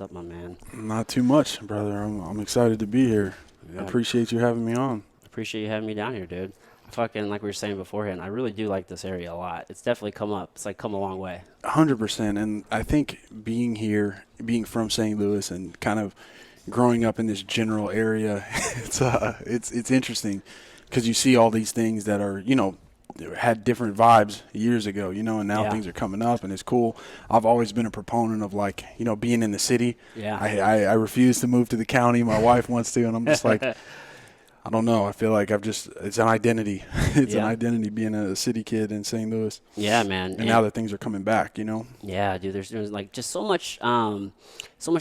What's up, my man? Not too much, brother. I'm excited to be here. I Yeah, appreciate you having me on. appreciate you having me down here, dude. I fucking like we were saying beforehand. I really do like this area a lot. It's definitely come up. It's like come a long way. 100%. And I think being here, being from St. Louis, and kind of growing up in this general area, it's interesting because you see all these things that are had different vibes years ago, and now Yeah, things are coming up and it's cool. I've always been a proponent of like being in the city. yeah, I refuse to move to the county. My wife wants to, and I'm just like, I don't know. I feel like it's an identity. It's an yeah, identity being a city kid in St. Louis. yeah, man. And now that things are coming back. Yeah, dude. There's like just so much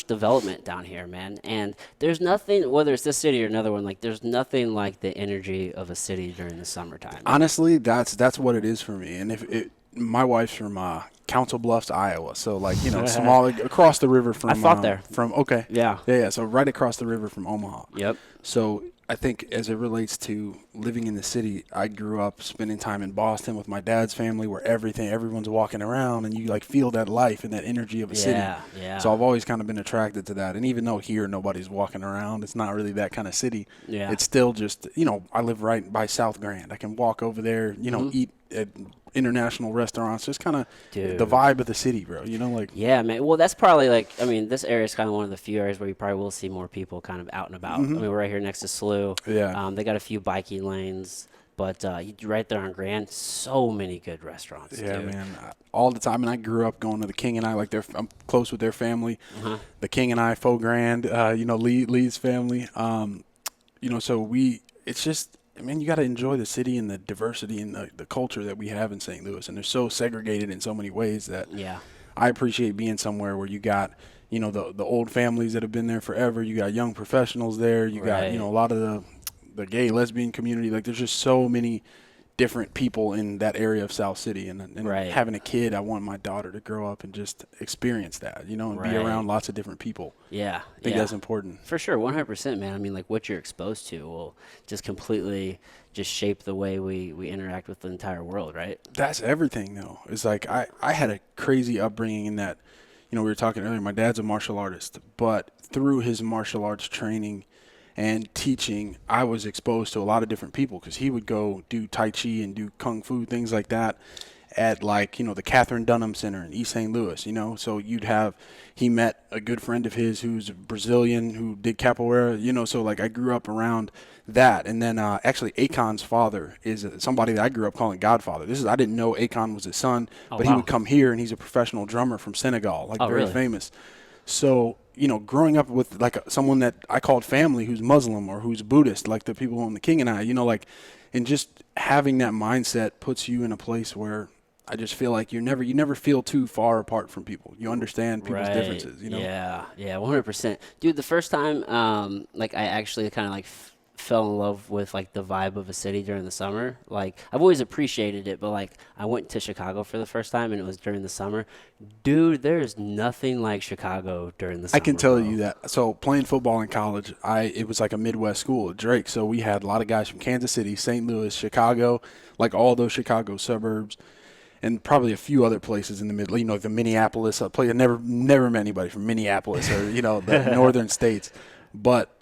development down here, man. And there's nothing, whether it's this city or another one, like there's nothing like the energy of a city during the summertime. Honestly, that's what it is for me. And my wife's from Council Bluffs, Iowa, so like small across the river I from fought there. from okay, Yeah. yeah. So right across the river from Omaha. Yep. So I think as it relates to living in the city, I grew up spending time in Boston with my dad's family where everyone's walking around and you like feel that life and that energy of a city. Yeah. Yeah. So I've always kind of been attracted to that. And even though here nobody's walking around, it's not really that kind of city. Yeah. It's still just, I live right by South Grand. I can walk over there, eat at international restaurants, just kind of Dude. the vibe of the city, bro. Like Yeah, man. Well, that's probably like, I mean, this area is kind of one of the few areas where you probably will see more people kind of out and about. I mean, we're right here next to SLU. Yeah. They got a few biking lanes, but right there on Grand, so many good restaurants, Yeah, dude. man, all the time. And I grew up going to the King and I, like I'm close with their family. The King and I, Faux Grand, Lee's family. So it's just, man, you got to enjoy the city and the diversity and the culture that we have in St. Louis. And they're so segregated in so many ways that Yeah. I appreciate being somewhere where you got, the old families that have been there forever. You got young professionals there. You got, Right. a lot of the gay, lesbian community. Like there's just so many different people in that area of South City. And Right. having a kid, I want my daughter to grow up and just experience that, and be Right. around lots of different people. Yeah. I think Yeah. that's important. For sure, 100%, man. I mean, like what you're exposed to will just completely just shape the way we interact with the entire world, right? That's everything, though. It's like I had a crazy upbringing in that, we were talking earlier, my dad's a martial artist, but through his martial arts training and teaching, I was exposed to a lot of different people because he would go do Tai Chi and do Kung Fu, things like that at like, the Catherine Dunham Center in East St. Louis. So he met a good friend of his who's Brazilian who did capoeira, so like I grew up around that. And then actually Akon's father is somebody that I grew up calling Godfather. I didn't know Akon was his son, Oh, but he wow. would come here and he's a professional drummer from Senegal, like Oh, very really? famous. So, growing up with like someone that I called family who's Muslim or who's Buddhist, like the people on the King and I, and just having that mindset puts you in a place where I just feel like you never feel too far apart from people. You understand people's Right. differences. Yeah, yeah, 100%. Dude, the first time, like I actually kind of like fell in love with like the vibe of a city during the summer. Like I've always appreciated it, but like I went to Chicago for the first time and it was during the summer. Dude, there is nothing like Chicago during the summer. I can tell bro. you that. So playing football in college, it was like a Midwest school at Drake. So we had a lot of guys from Kansas City, St. Louis, Chicago, like all those Chicago suburbs, and probably a few other places in the middle. The Minneapolis. I never met anybody from Minneapolis or the northern states, but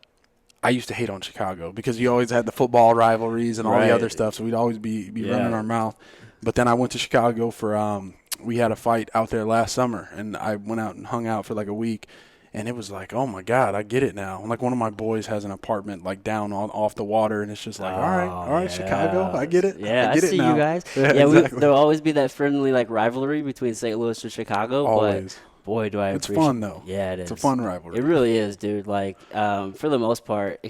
I used to hate on Chicago because you always had the football rivalries and all the Right. other stuff. So we'd always be Yeah. running our mouth. But then I went to Chicago for we had a fight out there last summer, and I went out and hung out for like a week. And it was like, oh my God, I get it now. Like one of my boys has an apartment like down off the water, and it's just like, all right, yeah. Chicago, I get it. Yeah, I I get it see now. you guys. Yeah, Yeah, exactly. there'll always be that friendly like rivalry between St. Louis and Chicago. Always. But boy, do I It's appreciate. fun though. Yeah, it is. It's a fun rivalry. It really is, dude. Like, for the most part,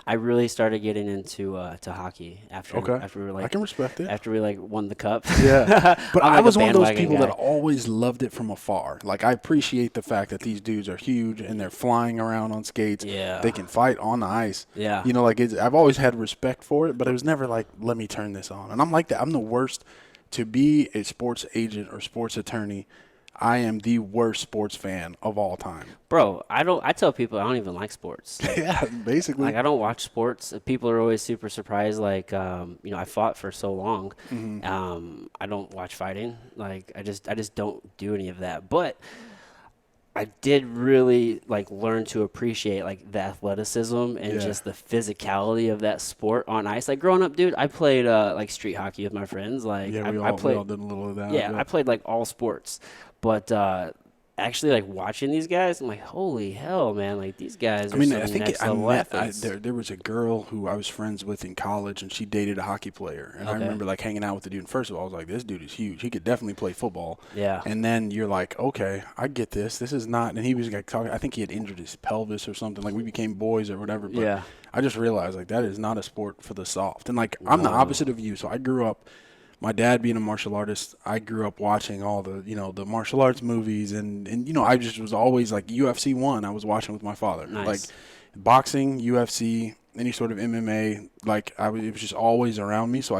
I really started getting into to hockey after Okay. after we were like I can respect it. after we like won the cup. Yeah, but I'm I like a was one of those bandwagon people guy. that always loved it from afar. Like I appreciate the fact that these dudes are huge and they're flying around on skates. Yeah. They can fight on the ice. Yeah. I've always had respect for it, but it was never like, let me turn this on. And I'm like that. I'm the worst to be a sports agent or sports attorney. I am the worst sports fan of all time. Bro, I tell people I don't even like sports. Yeah, basically. Like I don't watch sports. People are always super surprised. Like, I fought for so long. I don't watch fighting. Like I just don't do any of that. But I did really like learn to appreciate like the athleticism and Yeah. just the physicality of that sport on ice. Like growing up, dude, I played like street hockey with my friends. Like Yeah, I we played, all did a little of that. yeah, I played like all sports, but actually like watching these guys, I'm like, holy hell, man! Like these guys I are mean, some I think next level athletes. there was a girl who I was friends with in college, and she dated a hockey player. And I Okay. remember like hanging out with the dude. And first of all, I was like, this dude is huge. He could definitely play football. Yeah. And then you're like, okay, I get this. This is not. And he was like talking. I think he had injured his pelvis or something. Like we became boys or whatever. But Yeah. I just realized like that is not a sport for the soft. And like I'm the opposite of you. So I grew up. My dad being a martial artist, I grew up watching all the, the martial arts movies and I just was always like UFC 1 I was watching with my father. Nice. Like boxing, UFC, any sort of MMA, like it was just always around me, so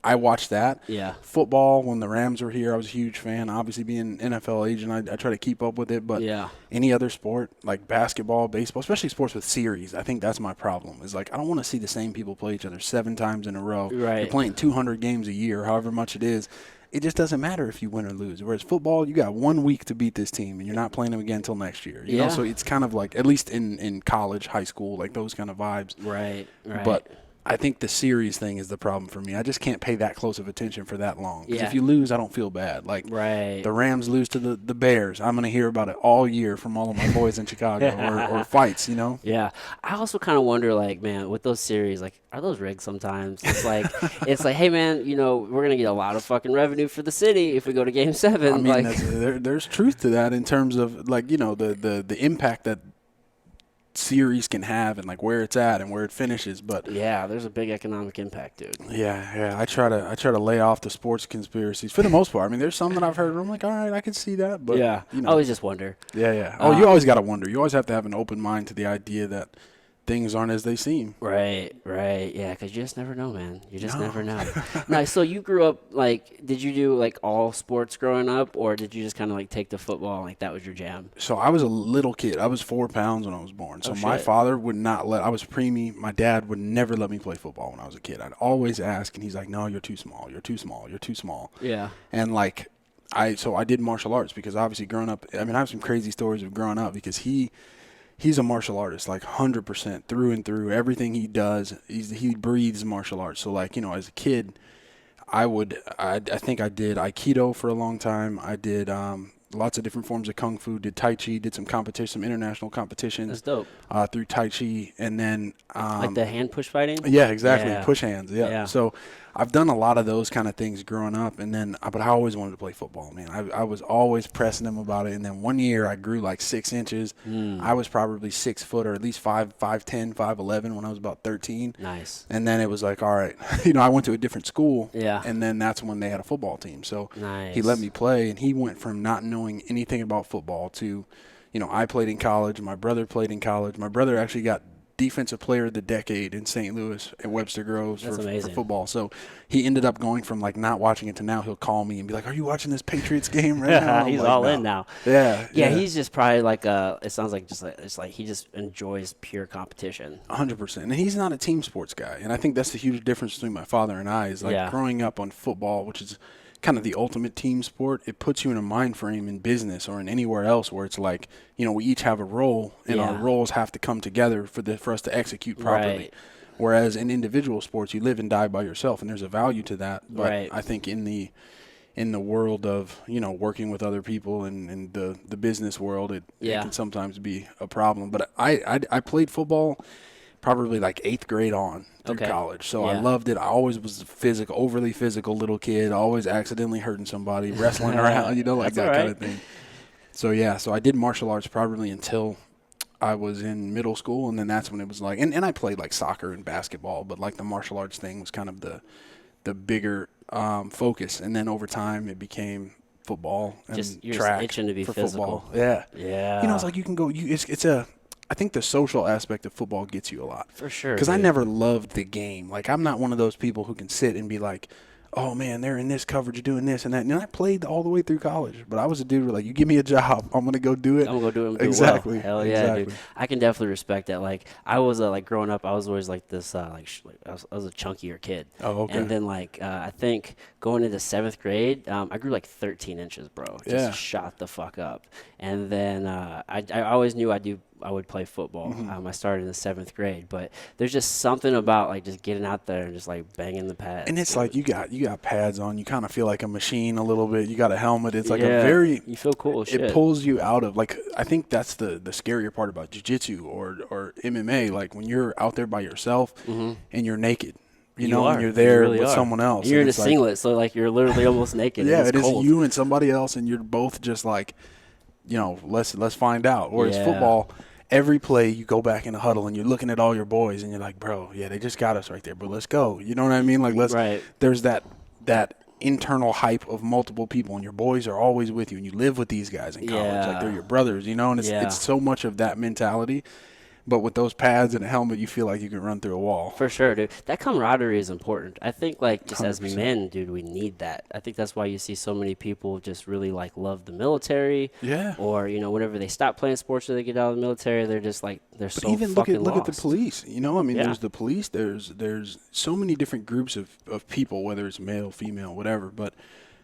I watched that. Yeah. Football, when the Rams were here, I was a huge fan. Obviously, being an NFL agent, I try to keep up with it. But Yeah. any other sport, like basketball, baseball, especially sports with series, I think that's my problem. Is like I don't want to see the same people play each other 7 times in a row. Right. You're playing 200 games a year, however much it is. It just doesn't matter if you win or lose. Whereas football, you got 1 week to beat this team, and you're not playing them again until next year. You know, so it's kind of like, at least in college, high school, like those kind of vibes. Right. Right. But I think the series thing is the problem for me. I just can't pay that close of attention for that long. Because Yeah. if you lose, I don't feel bad. Like Right. the Rams lose to the Bears, I'm going to hear about it all year from all of my boys in Chicago or fights, Yeah. I also kind of wonder, like, man, with those series, like, are those rigged sometimes? It's like, hey, man, we're going to get a lot of fucking revenue for the city if we go to Game 7. I mean, like, there's truth to that in terms of, like, the impact that series can have and like where it's at and where it finishes. But yeah, there's a big economic impact, dude. yeah, I try to lay off the sports conspiracies for the most part. I mean, there's some that I've heard where I'm like, all right, I can see that, but Yeah. I always just wonder. yeah. Oh, you always got to wonder. You always have to have an open mind to the idea that things aren't as they seem. Right. Yeah, because you just never know, man. You just never know. Now, so you grew up, like, did you do, like, all sports growing up, or did you just kind of, like, take the football, like, that was your jam? So I was a little kid. I was 4 pounds when I was born. So my shit. father would not let. I was preemie. My dad would never let me play football when I was a kid. I'd always ask, and he's like, "No, you're too small. You're too small. You're too small." Yeah. And like, I did martial arts because obviously growing up. I mean, I have some crazy stories of growing up because he's a martial artist, like 100% through and through. Everything he does, he breathes martial arts. So like, as a kid, I think I did Aikido for a long time. I did lots of different forms of Kung Fu, did Tai Chi, did some international competitions. That's dope. Through Tai Chi. And then Like the hand push fighting? yeah, exactly. Yeah. Push hands. Yeah. Yeah. So I've done a lot of those kind of things growing up, and then but I always wanted to play football, man. I was always pressing them about it, and then one year I grew like 6 inches. I was probably 6 foot or at least 5'10", 5'11" when I was about 13. Nice. And then it was like, all right, I went to a different school. Yeah. And then that's when they had a football team. So Nice. he let me play, and he went from not knowing anything about football to, I played in college. My brother played in college. My brother actually got Defensive Player of the Decade in St. Louis at Webster Groves That's for amazing. football. So he ended up going from like not watching it to now he'll call me and be like, "Are you watching this Patriots game right now?" I'm He's like, all "No." in now. Yeah. He's just probably like it sounds like it's like he just enjoys pure competition. 100%. And he's not a team sports guy. And I think that's the huge difference between my father and I is like Yeah. growing up on football, which is kind of the ultimate team sport. It puts you in a mind frame in business or in anywhere else where it's like, we each have a role and our Yeah. roles have to come together for us to execute properly. Right. Whereas in individual sports, you live and die by yourself, and there's a value to that. But Right. I think in the world of working with other people and the business world, it can sometimes be a problem. But I played football probably like 8th grade on through Okay. college, so I Yeah. loved it. I always was a overly physical little kid, always accidentally hurting somebody, wrestling around, like That's that all kind right. of thing. So so I did martial arts probably until I was in middle school, and then that's when it was like, and I played like soccer and basketball, but like the martial arts thing was kind of the bigger focus, and then over time it became football and You're track just itching to be for physical. football. Yeah, Yeah. it's like you can go. I think the social aspect of football gets you a lot. For sure. Because I dude. never loved the game. Like, I'm not one of those people who can sit and be like, oh man, they're in this coverage doing this and that. And I played all the way through college, but I was a dude who like, you give me a job, I'm gonna go do it. I'm gonna go do it and do Exactly. it well. Hell yeah, Exactly. dude. I can definitely respect that. Like I was like growing up, I was always like this I was a chunkier kid. Oh, okay. And then like I think going into 7th grade, I grew like 13 inches, bro. Just Yeah. shot the fuck up. And then I always knew I would play football. I started in the 7th grade, but there's just something about like just getting out there and just like banging the pads. And it's like you got pads on. You kind of feel like a machine a little bit. You got a helmet. It's like a Yeah, very you feel cool as shit. it pulls you out of like I think that's the scarier part about jiu-jitsu or MMA. Like when you're out there by yourself and you're naked, you know, and you're there really with are. someone else. And you're in a it's like, singlet, so like you're literally almost naked. yeah, and it it's is cold. you and somebody else, and you're both just like, you know, let's find out. Whereas Yeah. football, every play you go back in the huddle and you're looking at all your boys and you're like, bro, yeah, they just got us right there, but let's go. You know what I mean? Like Right. there's that internal hype of multiple people, and your boys are always with you, and you live with these guys in college, Yeah. like they're your brothers, you know. And it's so much of that mentality. But with those pads and a helmet, you feel like you can run through a wall. For sure, dude. That camaraderie is important. I think, like, just as 100%. men, dude, we need that. I think that's why you see so many people just really, like, love the military. Yeah. Or, you know, whenever they stop playing sports or they get out of the military, they're just, like, they're But so even fucking look at the lost. police. You know, I mean, Yeah. there's the police. There's so many different groups of people, whether it's male, female, whatever. But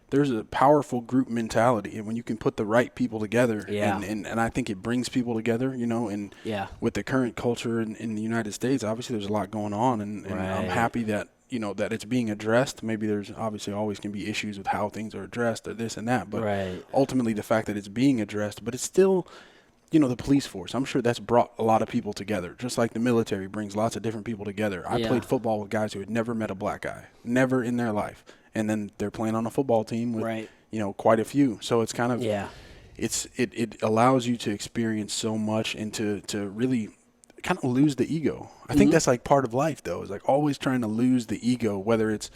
there's a powerful group mentality, and when you can put the right people together, Yeah. and I think it brings people together. You know, and Yeah. with the current culture in the United States, obviously there's a lot going on, and I'm Right. happy that that it's being addressed. Maybe there's obviously always can be issues with how things are addressed or this and that, but Right. ultimately the fact that it's being addressed, but it's still. The police force, I'm sure that's brought a lot of people together, just like the military brings lots of different people together. I Yeah. played football with guys who had never met a black guy, never in their life. And then they're playing on a football team with, Right. quite a few. So it's kind of, Yeah. it allows you to experience so much and to really kind of lose the ego. I think that's like part of life, though, is like always trying to lose the ego, whether it's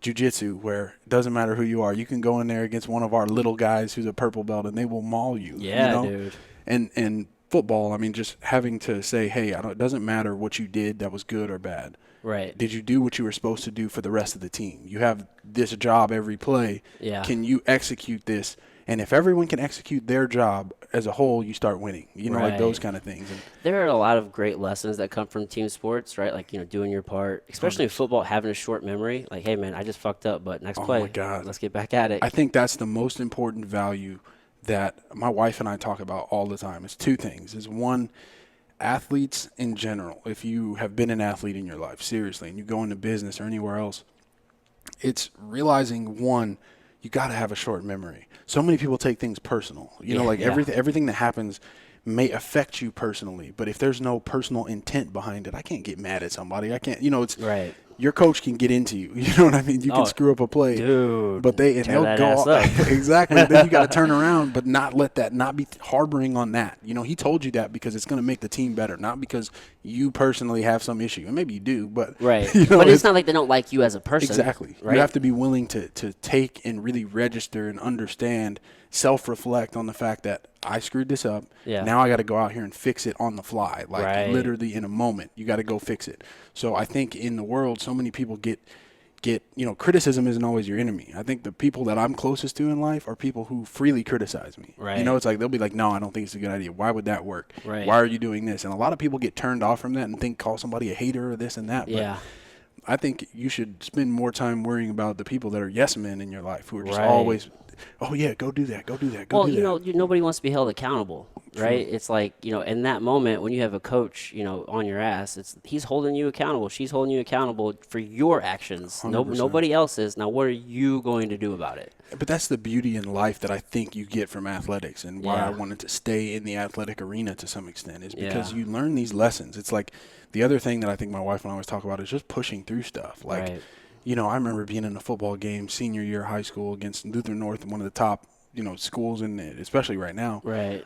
jiu-jitsu, where it doesn't matter who you are. You can go in there against one of our little guys who's a purple belt and they will maul you. Yeah, dude. And football, I mean, just having to say, hey, it doesn't matter what you did that was good or bad. Right. Did you do what you were supposed to do for the rest of the team? You have this job every play. Yeah. Can you execute this? And if everyone can execute their job as a whole, you start winning. Like Right. those kind of things. And There are a lot of great lessons that come from team sports, right? Like, doing your part, especially in football, having a short memory. Like, hey, man, I just fucked up, but next play, my God. let's get back at it. I think that's the most important value that my wife and I talk about all the time. It's two things. Is one, athletes in general, if you have been an athlete in your life, seriously, and you go into business or anywhere else, it's realizing, one, you got to have a short memory. So many people take things personal. Yeah, Like yeah. everything that happens may affect you personally, but if there's no personal intent behind it, I can't get mad at somebody. I can't, it's Right. Your coach can get into you. You know what I mean? You can Oh, screw up a play, dude, but tear they'll that go ass off. up. Exactly. Then you got to turn around, but not be harboring on that. He told you that because it's going to make the team better, not because you personally have some issue. And maybe you do, but Right. But But it's not like they don't like you as a person. exactly. Right? You have to be willing to take and really register and understand, self-reflect on the fact that I screwed this up. Yeah. Now I got to go out here and fix it on the fly, like Right. literally in a moment. You got to go fix it. So I think in the world, so many people get criticism isn't always your enemy. I think the people that I'm closest to in life are people who freely criticize me. Right. It's like they'll be like, no, I don't think it's a good idea. Why would that work? Right. Why are you doing this? And a lot of people get turned off from that and call somebody a hater or this and that. But Yeah. I think you should spend more time worrying about the people that are yes men in your life who are just Right. always, oh yeah, go do that, go do that, go Well, do that. nobody wants to be held accountable, right? It's like, in that moment when you have a coach, on your ass, he's holding you accountable. She's holding you accountable for your actions. 100%. Nobody else is. Now, what are you going to do about it? But that's the beauty in life that I think you get from athletics, and why I Yeah. wanted to stay in the athletic arena to some extent is because Yeah. you learn these lessons. It's like the other thing that I think my wife and I always talk about is just pushing through stuff. Like, Right. I remember being in a football game senior year of high school against Lutheran North, one of the top, schools in it, especially right now. Right.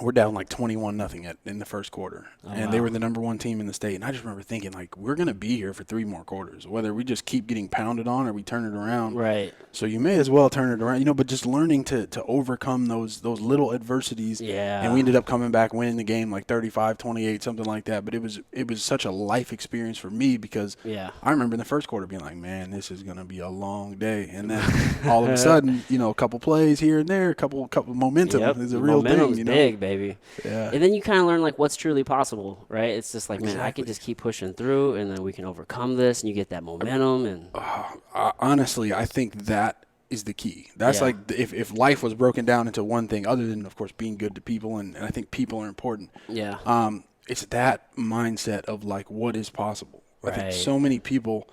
we're down like 21-0 in the first quarter, and they wow. were the number one team in the state. And I just remember thinking, like, we're gonna be here for 3 more quarters, whether we just keep getting pounded on or we turn it around. Right. So you may as well turn it around, But just learning to overcome those little adversities, and we Yeah. ended up coming back, winning the game like 35-28, something like that. But it was such a life experience for me because Yeah. I remember in the first quarter being like, man, this is gonna be a long day, and then all of a sudden, a couple plays here and there, a couple momentum Yep. is a real Momentum's thing, big, baby. Yeah. And then you kind of learn like what's truly possible, right? It's just like, man, I Exactly. can just keep pushing through, and then we can overcome this, and you get that momentum, and Honestly, I think that is the key. That's Yeah. like if life was broken down into one thing, other than of course being good to people, and I think people are important. yeah, It's that mindset of like what is possible. I think Right. so many people,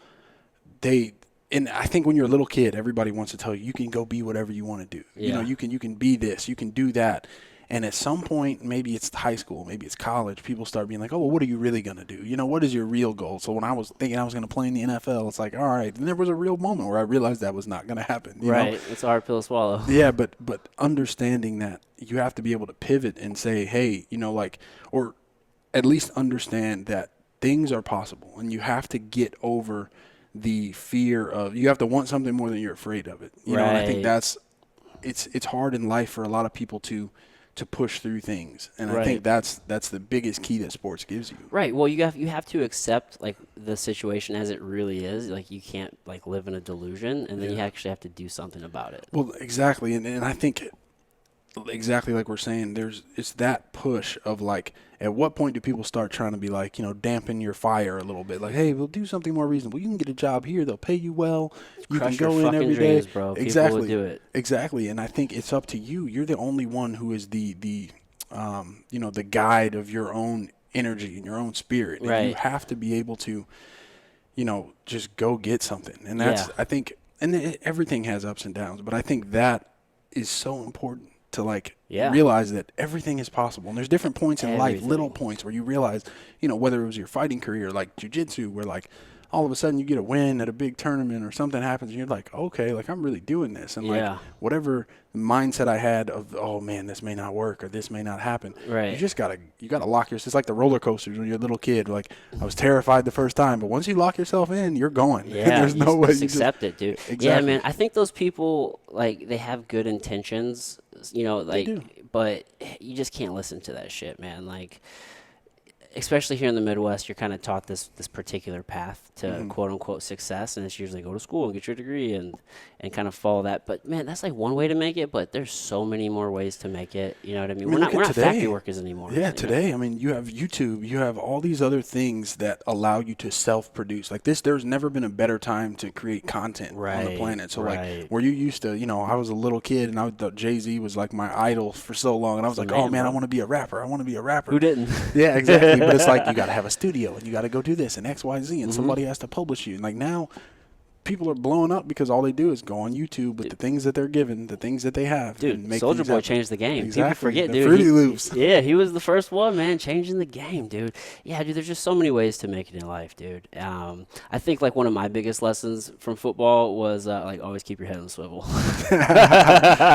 and I think when you're a little kid, everybody wants to tell you can go be whatever you want to do. Yeah. You can be this, you can do that. And at some point, maybe it's high school, maybe it's college, people start being like, oh, well, what are you really going to do? What is your real goal? So when I was thinking I was going to play in the NFL, it's like, all right. And there was a real moment where I realized that was not going to happen. you know? right. It's a hard pill to swallow. Yeah, but understanding that you have to be able to pivot and say, hey, or at least understand that things are possible, and you have to get over the fear of, you have to want something more than you're afraid of it. And I think Right. it's hard in life for a lot of people to push through things, and I Right. think that's the biggest key that sports gives you. Right. Well, you have to accept like the situation as it really is. Like you can't like live in a delusion, and then you Yeah. actually have to do something about it. Well, exactly, and I think exactly like we're saying, it's that push of like, at what point do people start trying to be like, dampen your fire a little bit? Like, hey, we'll do something more reasonable. You can get a job here; they'll pay you well. You Crush can your go in fucking every dreams, day. bro. People Exactly, would do it. exactly. And I think it's up to you. You're the only one who is the the guide of your own energy and your own spirit. And you Right. have to be able to, just go get something. And that's, Yeah. I think, and everything has ups and downs, but I think that is so important to like Yeah. realize that everything is possible. And there's different points in life, little Everything. points where you realize, whether it was your fighting career, like jiu-jitsu, where like all of a sudden you get a win at a big tournament or something happens and you're like, okay, like I'm really doing this. And like Yeah. whatever mindset I had of, oh man, this may not work or this may not happen. Right. You just gotta lock yourself. It's like the roller coasters when you're a little kid. Like I was terrified the first time, but once you lock yourself in, you're going. Yeah, There's no way just you accept it, dude. Yeah, Exactly. man. I think those people like they have good intentions, like, do. but you just can't listen to that shit, man. Like, especially here in the Midwest, you're kind of taught this particular path to quote unquote success, and it's usually go to school and get your degree and kind of follow that. But man, that's like one way to make it, but there's so many more ways to make it. You know what I mean? I mean, look We're at not today. factory workers anymore. Yeah, today, I mean, you have YouTube, you have all these other things that allow you to self-produce. Like this, there's never been a better time to create content on the Right, planet. So right. like where you used to, I was a little kid and I thought Jay-Z was like my idol for so long. And I was like, the oh man, man, I bro. want to be a rapper. I want to be a rapper. Who didn't? Yeah, exactly. But it's like you got to have a studio and you got to go do this and X, Y, Z, Mm-hmm. and somebody has to publish you. And like now, people are blowing up because all they do is go on YouTube with the things that they're given, the things that they have. Dude, and make Soldier things Boy happen. changed the game. Exactly. People forget, The dude. Fruity Loops. Yeah, he was the first one, man, changing the game, dude. Yeah, dude, there's just so many ways to make it in life, dude. I think like one of my biggest lessons from football was like always keep your head on the swivel.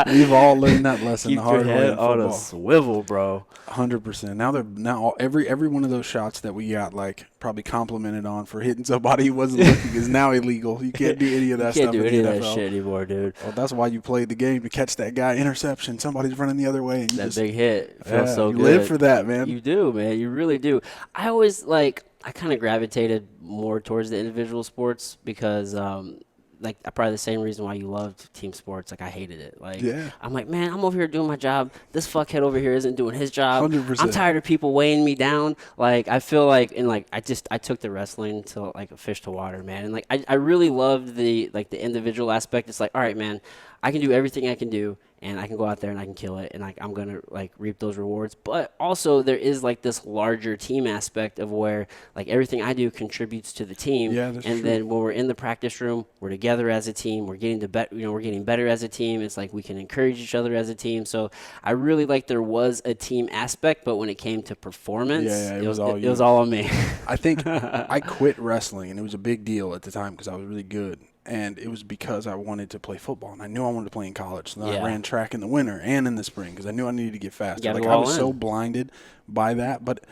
We've all learned that lesson keep the hard your way head in on a football. swivel, bro. 100%. Now every one of those shots that we got like probably complimented on for hitting somebody who wasn't looking is now illegal. You can't do any of that You stuff can't do in any the of that NFL. shit anymore, dude. Well, that's why you played the game, to catch that guy interception. Somebody's running the other way, and you That just big hit feels so you good. live for that, man. You do, man. You really do. I always I kind of gravitated more towards the individual sports because, like, probably the same reason why you loved team sports. Like, I hated it. Like, Yeah. I'm like, man, I'm over here doing my job. This fuckhead over here isn't doing his job. 100%. I'm tired of people weighing me down. Like, I feel like, and like, I took the wrestling to like a fish to water, man. And like, I really loved the individual aspect. It's like, all right, man, I can do everything I can do, and I can go out there and I can kill it, and like I'm gonna like reap those rewards. But also there is like this larger team aspect of where like everything I do contributes to the team. Yeah, that's and true. then when we're in the practice room, we're together as a team. We're getting we're getting better as a team. It's like we can encourage each other as a team. So I really like there was a team aspect, but when it came to performance, Yeah, it was it all you. was all on me. I think I quit wrestling, and it was a big deal at the time because I was really good. and it was because I wanted to play football, and I knew I wanted to play in college. So then Yeah. I ran track in the winter and in the spring because I knew I needed to get You faster. gotta Like go I all was so in. blinded by that, but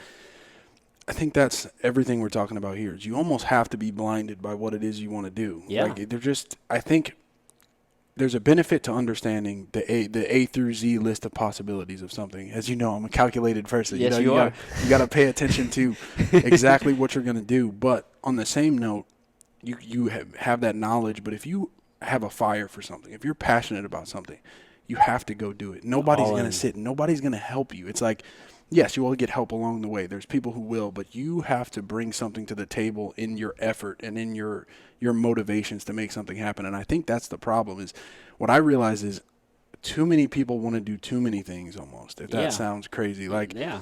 I think that's everything we're talking about here. Is you almost have to be blinded by what it is you want to do. Yeah. Like they're just, I think there's a benefit to understanding the A through Z list of possibilities of something. As you know, I'm a calculated person. Yes, You you are. got to pay attention to exactly what you're going to do. But on the same note, you have that knowledge. But if you have a fire for something, if you're passionate about something, you have to go do it. Nobody's All going to in. sit. Nobody's going to help you. It's like, yes, you will get help along the way. There's people who will, but you have to bring something to the table in your effort and in your motivations to make something happen. And I think that's the problem. Is what I realize is too many people want to do too many things almost. If that Yeah. sounds crazy, like Yeah.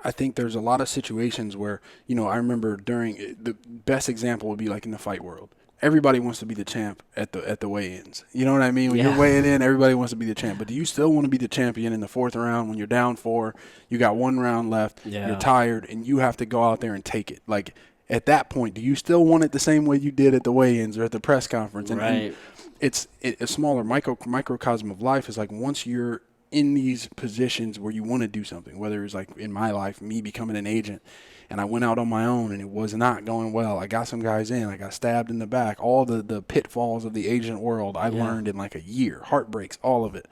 I think there's a lot of situations where, I remember the best example would be like in the fight world. Everybody wants to be the champ at the weigh-ins. You know what I mean? When Yeah. you're weighing in, everybody wants to be the champ. But do you still want to be the champion in the fourth round when you're down 4, you got 1 round left, Yeah. you're tired, and you have to go out there and take it? Like at that point, do you still want it the same way you did at the weigh-ins or at the press conference? And Right. it's a smaller microcosm of life is like once you're in these positions where you want to do something, whether it's like in my life, me becoming an agent, and I went out on my own and it was not going well. I got some guys in, I got stabbed in the back, all the pitfalls of the agent world I Yeah. learned in like a year, heartbreaks, all of it.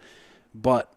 But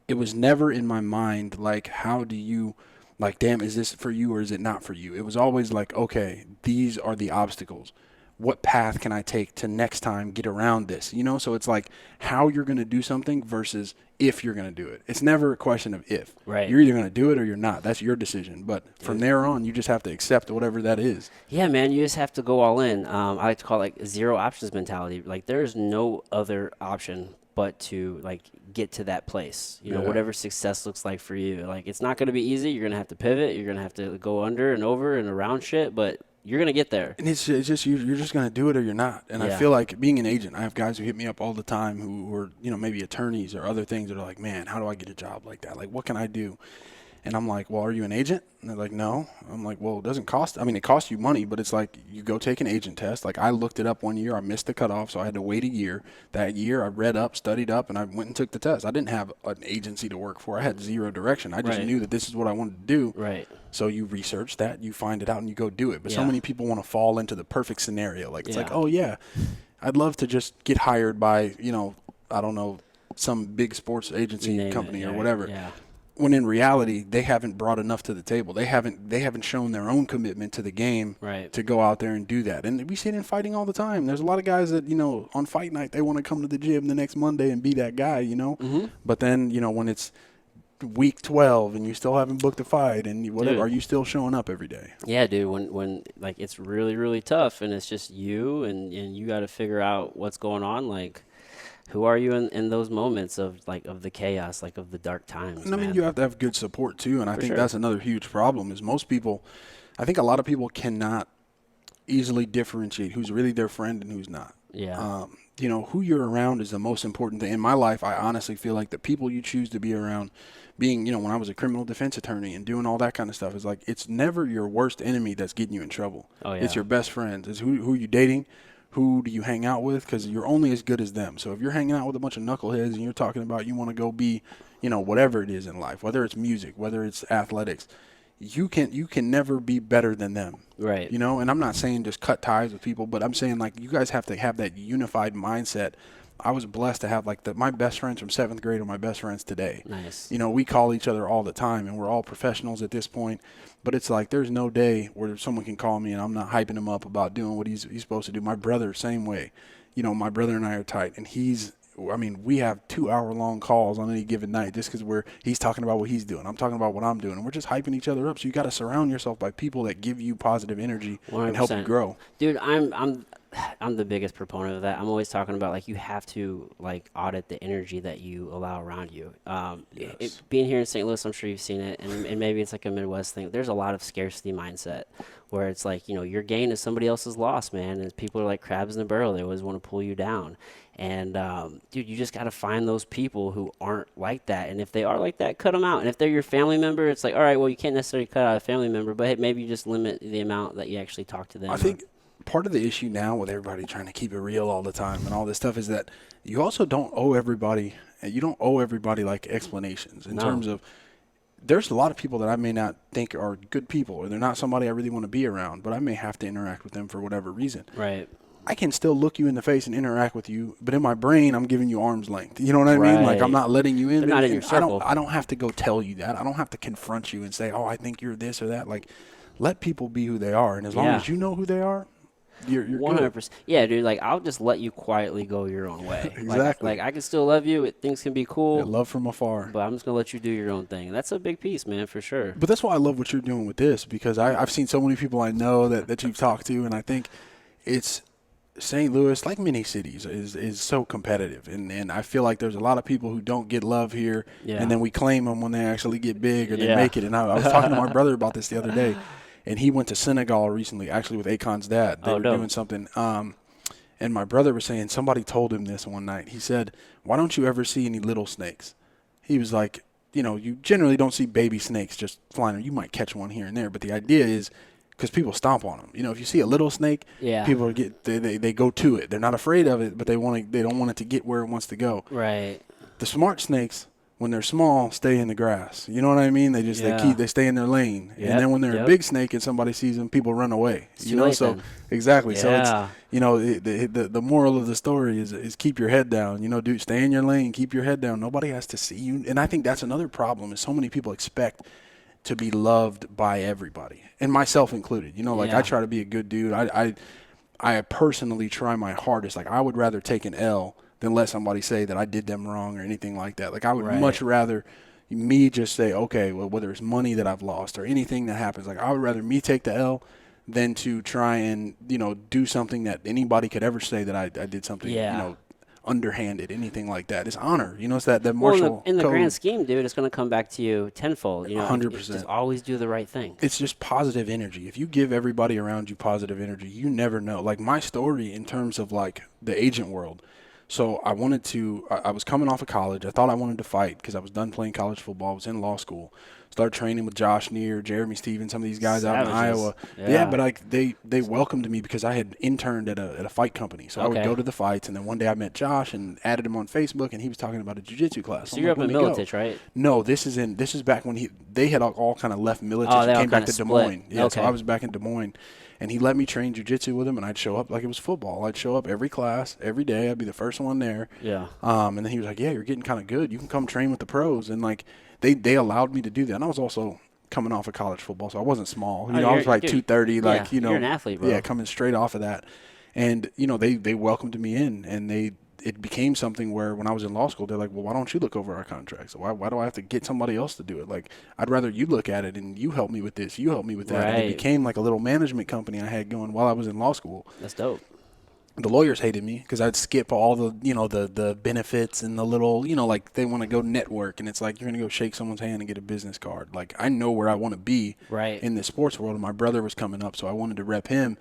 it was never in my mind like, how do you, like, damn, is this for you or is it not for you? It was always like, okay, these are the obstacles. What path can I take to next time get around this? So it's like how you're going to do something versus if you're going to do it. It's never a question of if. Right. You're either going to do it or you're not. That's your decision. But from there on, you just have to accept whatever that is. Yeah, man, you just have to go all in. I like to call it like zero options mentality. Like there is no other option but to like get to that place. Yeah. Whatever success looks like for you. Like it's not going to be easy. You're going to have to pivot. You're going to have to go under and over and around shit, but you're going to get there. And it's just you're just going to do it or you're not. And I Yeah. feel like being an agent, I have guys who hit me up all the time who are, maybe attorneys or other things that are like, man, how do I get a job like that? Like, what can I do? And I'm like, well, are you an agent? And they're like, no. I'm like, well, it doesn't cost. I mean, it costs you money, but it's like you go take an agent test. Like I looked it up one year. I missed the cutoff, so I had to wait a year. That year I read up, studied up, and I went and took the test. I didn't have an agency to work for. I had zero direction. I just Right. knew that this is what I wanted to do. Right. So you research that, you find it out, and you go do it. But so Yeah. many people want to fall into the perfect scenario. Like it's like, Yeah. oh yeah, I'd love to just get hired by, I don't know, some big sports agency Name it, company or yeah, whatever. Yeah. When in reality, they haven't brought enough to the table. They haven't shown their own commitment to the game Right. to go out there and do that. And we see it in fighting all the time. There's a lot of guys that, on fight night, they want to come to the gym the next Monday and be that guy, Mm-hmm. But then, when it's week 12 and you still haven't booked a fight and whatever, Dude. are you still showing up every day? Yeah, dude, when like it's really, really tough and it's just you and you got to figure out what's going on. Like, who are you in those moments of the chaos, like of the dark times? And I mean, man? you have to have good support too. And I think sure. that's another huge problem is most people, I think a lot of people cannot easily differentiate who's really their friend and who's not. Yeah. Who you're around is the most important thing. In my life, I honestly feel like the people you choose to be around, being, when I was a criminal defense attorney and doing all that kind of stuff, is like it's never your worst enemy that's getting you in trouble. Oh, yeah. It's your best friends. It's who you dating, who do you hang out with, because you're only as good as them. So if you're hanging out with a bunch of knuckleheads and you're talking about you want to go be, whatever it is in life, whether it's music, whether it's athletics, you can never be better than them. Right. And I'm not saying just cut ties with people, but I'm saying like you guys have to have that unified mindset. I was blessed to have my best friends from 7th grade are my best friends today. Nice. We call each other all the time and we're all professionals at this point, but it's like there's no day where someone can call me and I'm not hyping him up about doing what he's supposed to do. My brother, same way. My brother and I are tight, and we have 2-hour-long calls on any given night just because he's talking about what he's doing. I'm talking about what I'm doing, and we're just hyping each other up. So you got to surround yourself by people that give you positive energy and help you 100%. grow. Dude, I'm the biggest proponent of that. I'm always talking about like you have to like audit the energy that you allow around you. Yes. Being here in St. Louis, I'm sure you've seen it, and maybe it's like a Midwest thing. There's a lot of scarcity mindset where it's like your gain is somebody else's loss, man. And people are like crabs in the barrel. They always want to pull you down. And dude, you just got to find those people who aren't like that. And if they are like that, cut them out. And if they're your family member, it's like, all right, well, you can't necessarily cut out a family member, but hey, maybe you just limit the amount that you actually talk to them. I think part of the issue now with everybody trying to keep it real all the time and all this stuff is that you also don't owe everybody like explanations in No. terms of there's a lot of people that I may not think are good people or they're not somebody I really want to be around, but I may have to interact with them for whatever reason. Right. I can still look you in the face and interact with you, but in my brain, I'm giving you arm's length. You know what I mean? Like, I'm Right. not letting you in. They're not in your I circle. don't have to go tell you that. I don't have to confront you and say, oh, I think you're this or that. Like, let people be who they are. And as long Yeah. as you know who they are, you're good. 100%. Yeah, dude. Like, I'll just let you quietly go your own way. Exactly. Like I can still love you. Things can be cool. Yeah, love from afar. But I'm just gonna let you do your own thing. And that's a big piece, man, for sure. But that's why I love what you're doing with this because I've seen so many people I know that you've talked to, and I think it's St. Louis, like many cities, is so competitive. And I feel like there's a lot of people who don't get love here, Yeah. and then we claim them when they actually get big or they Yeah. make it. And I was talking to my brother about this the other day, and he went to Senegal recently, actually with Akon's dad. They Oh, were dope. doing something. And my brother was saying somebody told him this one night. He said, why don't you ever see any little snakes? He was like, you generally don't see baby snakes just flying. You might catch one here and there, but the idea is because people stomp on them. If you see a little snake, Yeah. people they go to it. They're not afraid of it, but they don't want it to get where it wants to go. Right. The smart snakes, when they're small, stay in the grass. You know what I mean? They just Yeah. they stay in their lane. Yep, And then when they're yep. a big snake and somebody sees them, people run away. It's too late So then. exactly. Yeah. So it's the moral of the story is keep your head down. Dude, stay in your lane, keep your head down. Nobody has to see you. And I think that's another problem is so many people expect to be loved by everybody, and myself included. Yeah. I try to be a good dude. I personally try my hardest. Like, I would rather take an L than let somebody say that I did them wrong or anything like that. Like, I would Right. much rather me just say, okay, well, whether it's money that I've lost or anything that happens, like, I would rather me take the L than to try and, do something that anybody could ever say that I did something, Yeah. underhanded, anything like that. It's honor. It's that Well, martial in the code. grand scheme, dude, it's gonna come back to you tenfold. 100%. Just always do the right thing. It's just positive energy. If you give everybody around you positive energy, you never know. Like, my story in terms of like the agent world. So I was coming off of college. I thought I wanted to fight because I was done playing college football. I was in law school. Started training with Josh Neer, Jeremy Stevens, some of these guys out in Savages. Iowa. Yeah. But like they welcomed me because I had interned at a fight company. So I would Okay. go to the fights, and then one day I met Josh and added him on Facebook, and he was talking about a jiu-jitsu class. So I'm you're like, up in "Let me go." Militich, right? No, this is back when they had all kind of left Militich Oh, and they all came back kinda to Des split. Moines. Yeah, so Okay. I was back in Des Moines, and he let me train jiu-jitsu with him, and I'd show up like it was football. I'd show up every class, every day. I'd be the first one there. Yeah. And then he was like, "Yeah, you're getting kind of good. You can come train with the pros." And like they allowed me to do that. And I was also coming off of college football, so I wasn't small. Oh, I was you're- like dude, 230, like yeah, you're an athlete, bro. Yeah, coming straight off of that. And they welcomed me in, and it became something where when I was in law school, they're like, well, why don't you look over our contracts? Why do I have to get somebody else to do it? Like, I'd rather you look at it and you help me with this, you help me with that. And it Right. became like a little management company I had going while I was in law school. That's dope. The lawyers hated me because I'd skip all the, the benefits and the little, like they want to go network. And it's like, you're going to go shake someone's hand and get a business card. Like, I know where I want to be Right. in the sports world. And my brother was coming up, so I wanted to rep him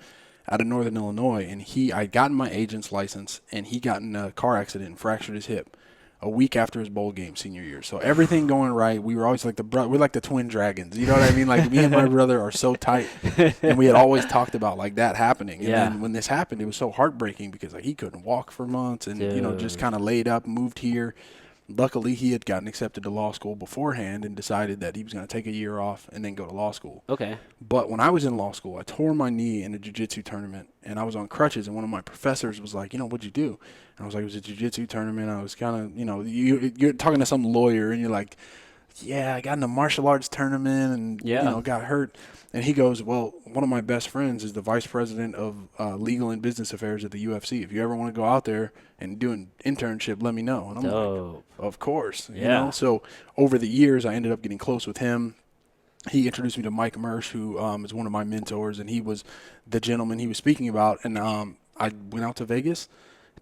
out of Northern Illinois. And I'd gotten my agent's license, and he got in a car accident and fractured his hip a week after his bowl game senior year. So everything going right. We were always like we're like the twin dragons. You know what I mean? Like, me and my brother are so tight, and we had always talked about like that happening. And Yeah. then when this happened, it was so heartbreaking because like he couldn't walk for months, and just Dude. kind of laid up, moved here. Luckily, he had gotten accepted to law school beforehand and decided that he was going to take a year off and then go to law school. Okay. But when I was in law school, I tore my knee in a jiu-jitsu tournament, and I was on crutches, and one of my professors was like, what'd you do? And I was like, it was a jiu-jitsu tournament. I was kind of, you're talking to some lawyer, and you're like, yeah, I got in a martial arts tournament and, Yeah. got hurt. And he goes, well, one of my best friends is the vice president of legal and business affairs at the UFC. If you ever want to go out there and do an internship, let me know. And I'm like, Dope. of course. Yeah. So over the years, I ended up getting close with him. He introduced me to Mike Mersch, who is one of my mentors, and he was the gentleman he was speaking about. And I went out to Vegas,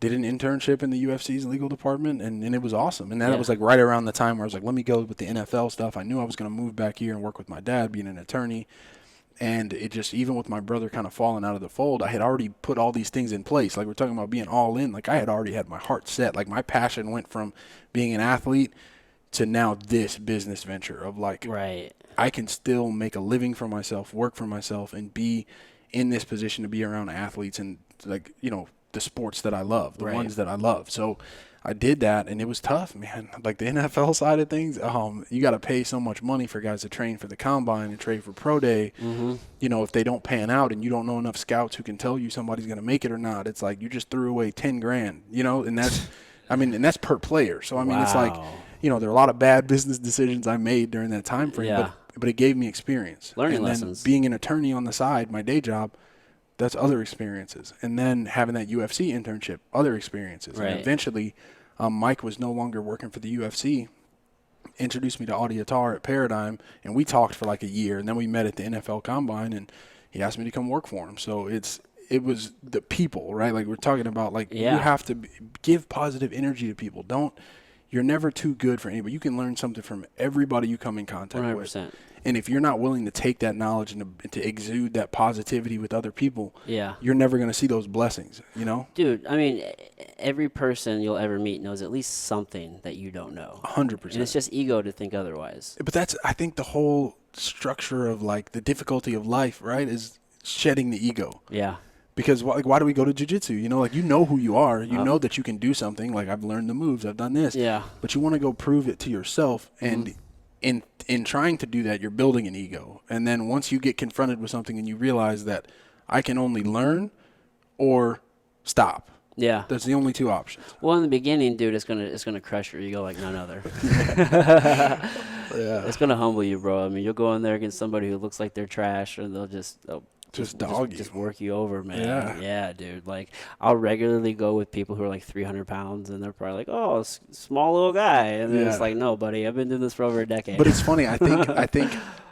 did an internship in the UFC's legal department, and it was awesome. And then it was like right around the time where I was like, let me go with the NFL stuff. I knew I was going to move back here and work with my dad, being an attorney. And it just, even with my brother kind of falling out of the fold, I had already put all these things in place. Like, we're talking about being all in. Like, I had already had my heart set. Like, my passion went from being an athlete to now this business venture of like, Right. I can still make a living for myself, work for myself, and be in this position to be around athletes and like, the sports that I love, the ones that I love. So I did that, and it was tough, man. Like the NFL side of things, you got to pay so much money for guys to train for the combine and train for pro day. Mm-hmm. If they don't pan out and you don't know enough scouts who can tell you somebody's going to make it or not, it's like you just threw away 10 grand, and that's, and that's per player. So, it's like, there are a lot of bad business decisions I made during that time frame, but it gave me experience. Learning and lessons. Then being an attorney on the side, my day job, that's other experiences. And then having that UFC internship, other experiences. Right. And eventually, Mike was no longer working for the UFC, introduced me to Audi Attar at Paradigm, and we talked for like a year. And then we met at the NFL Combine, and he asked me to come work for him. So it was the people, right? Like we're talking about, like you have to give positive energy to people. You're never too good for anybody. You can learn something from everybody you come in contact 100%. with. And if you're not willing to take that knowledge and to exude that positivity with other people, you're never going to see those blessings, Dude, every person you'll ever meet knows at least something that you don't know. 100%. And it's just ego to think otherwise. But that's, I think, the whole structure of, like, the difficulty of life, right, is shedding the ego. Yeah. Because, why do we go to jiu-jitsu? You know who you are. You know that you can do something. Like, I've learned the moves. I've done this. Yeah. But you want to go prove it to yourself. And in trying to do that, you're building an ego. And then once you get confronted with something and you realize that I can only learn or stop. Yeah. That's the only two options. Well, in the beginning, dude, it's gonna crush your ego like none other. It's gonna humble you, bro. You'll go in there against somebody who looks like they're trash, and they'll just dog you. Just work you over, man. Yeah, dude. Like, I'll regularly go with people who are like 300 pounds, and they're probably like, "Oh, small little guy," and then it's like, "No, buddy, I've been doing this for over a decade." But it's funny.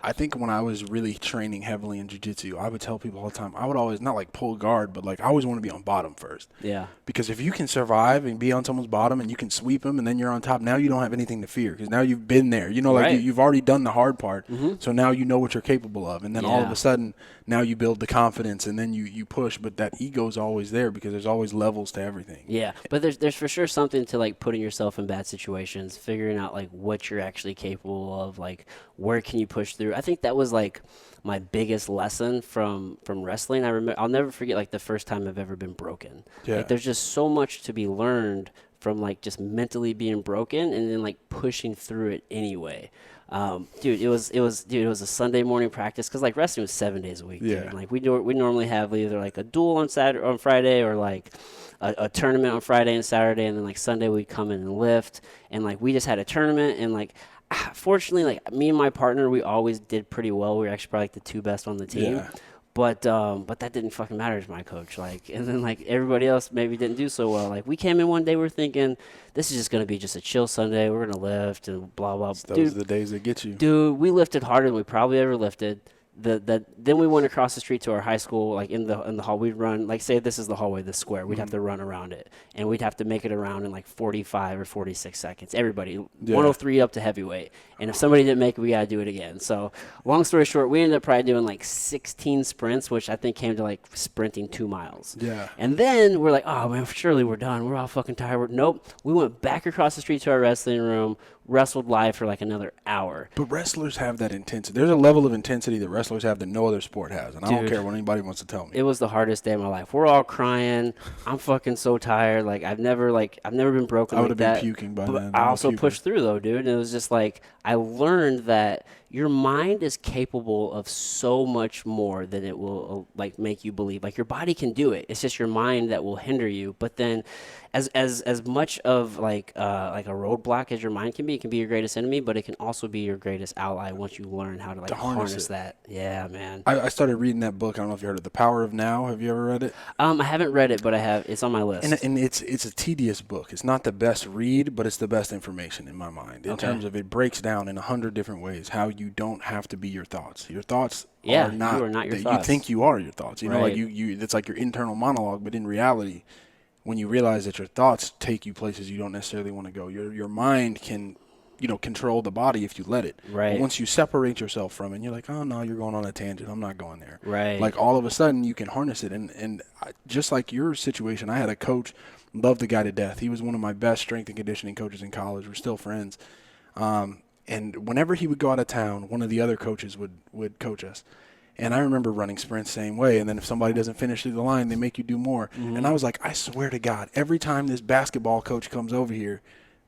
I think when I was really training heavily in jiu-jitsu, I would tell people all the time, I would always not like pull guard, but like I always want to be on bottom first. Yeah. Because if you can survive and be on someone's bottom and you can sweep them and then you're on top, now you don't have anything to fear because now you've been there. Right. You've already done the hard part. Mm-hmm. So now you know what you're capable of. And then all of a sudden, now you build the confidence and then you push. But that ego is always there because there's always levels to everything. Yeah. But there's for sure something to like putting yourself in bad situations, figuring out like what you're actually capable of, like where can you push through. I think that was like my biggest lesson from wrestling. I'll never forget like the first time I've ever been broken. Yeah. Like, there's just so much to be learned from like just mentally being broken and then like pushing through it anyway. Dude, it was a Sunday morning practice because like wrestling was 7 days a week. Yeah. Dude. Like we normally have either like a duel on Friday or like a tournament on Friday and Saturday, and then like Sunday we'd come in and lift, and like we just had a tournament, and like fortunately like me and my partner, we always did pretty well. We were actually probably like the two best on the team. Yeah. But that didn't fucking matter to my coach. Like, and then like everybody else maybe didn't do so well. Like we came in one day, we're thinking this is just gonna be just a chill Sunday. We're gonna lift and blah blah. Those are the days that get you. Dude, we lifted harder than we probably ever lifted. Then we went across the street to our high school, like in the hall. We'd run, like say this is the hallway, the square. We'd have to run around it, and we'd have to make it around in like 45 or 46 seconds. Everybody, 103 up to heavyweight. And if somebody didn't make it, we gotta do it again. So long story short, we ended up probably doing like 16 sprints, which I think came to like sprinting 2 miles. Yeah. And then we're like, oh man, surely we're done. We're all fucking tired. Nope. We went back across the street to our wrestling room, wrestled live for like another hour. But wrestlers have that intensity. There's a level of intensity that wrestlers have that no other sport has, and I don't care what anybody wants to tell me. It was the hardest day of my life. We're all crying. I'm fucking so tired. Like I've never been broken. I would like have that. been puking by But then. I also pushed through though, dude. And it was just like I learned that your mind is capable of so much more than it will like make you believe. Like your body can do it. It's just your mind that will hinder you. But then as much of like a roadblock as your mind can be, it can be your greatest enemy, but it can also be your greatest ally once you learn how to like harness that. Yeah, man. I started reading that book. I don't know if you heard it, The Power of Now. Have you ever read it? I haven't read it, but I have. It's on my list. And it's a tedious book. It's not the best read, but it's the best information in my mind. In terms of it breaks down in 100 different ways how you don't have to be your thoughts. Your thoughts are not your thoughts. You think you are your thoughts. You know, right. like it's like your internal monologue, but in reality, when you realize that your thoughts take you places you don't necessarily want to go, your mind can, control the body if you let it. Right. But once you separate yourself from it, and you're like, oh no, you're going on a tangent. I'm not going there. Right. Like all of a sudden you can harness it. And just like your situation, I had a coach, loved the guy to death. He was one of my best strength and conditioning coaches in college. We're still friends. And whenever he would go out of town, one of the other coaches would coach us. And I remember running sprints same way. And then if somebody doesn't finish through the line, they make you do more. Mm-hmm. And I was like, I swear to God, every time this basketball coach comes over here,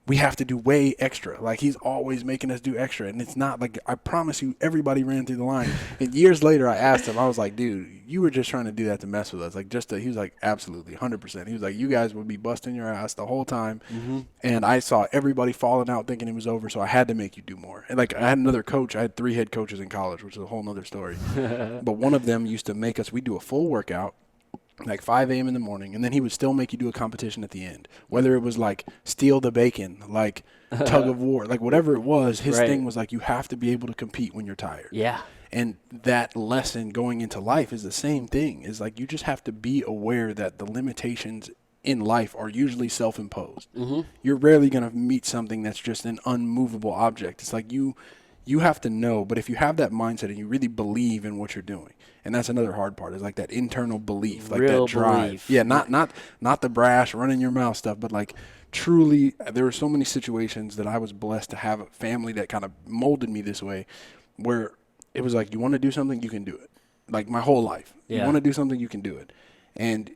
we have to do way extra. Like, he's always making us do extra. And it's not like, I promise you, everybody ran through the line. And years later, I asked him, I was like, dude, you were just trying to do that to mess with us. Like, he was like, absolutely, 100%. He was like, you guys would be busting your ass the whole time. Mm-hmm. And I saw everybody falling out thinking it was over, so I had to make you do more. And, like, I had another coach. I had 3 head coaches in college, which is a whole nother story. But one of them used to make us, we do a full workout, like 5 a.m. in the morning, and then he would still make you do a competition at the end. Whether it was like steal the bacon, like tug of war, like whatever it was, his Right. thing was like, you have to be able to compete when you're tired. Yeah. And that lesson going into life is the same thing. Is like, you just have to be aware that the limitations in life are usually self-imposed. Mm-hmm. You're rarely going to meet something that's just an unmovable object. It's like you have to know, but if you have that mindset and you really believe in what you're doing, and that's another hard part, is like that internal belief, like Real that drive. belief. Yeah, not the brash running your mouth stuff, but like truly, there were so many situations that I was blessed to have a family that kind of molded me this way, where it was like, you want to do something, you can do it. Like my whole life, you Yeah. want to do something, you can do it. And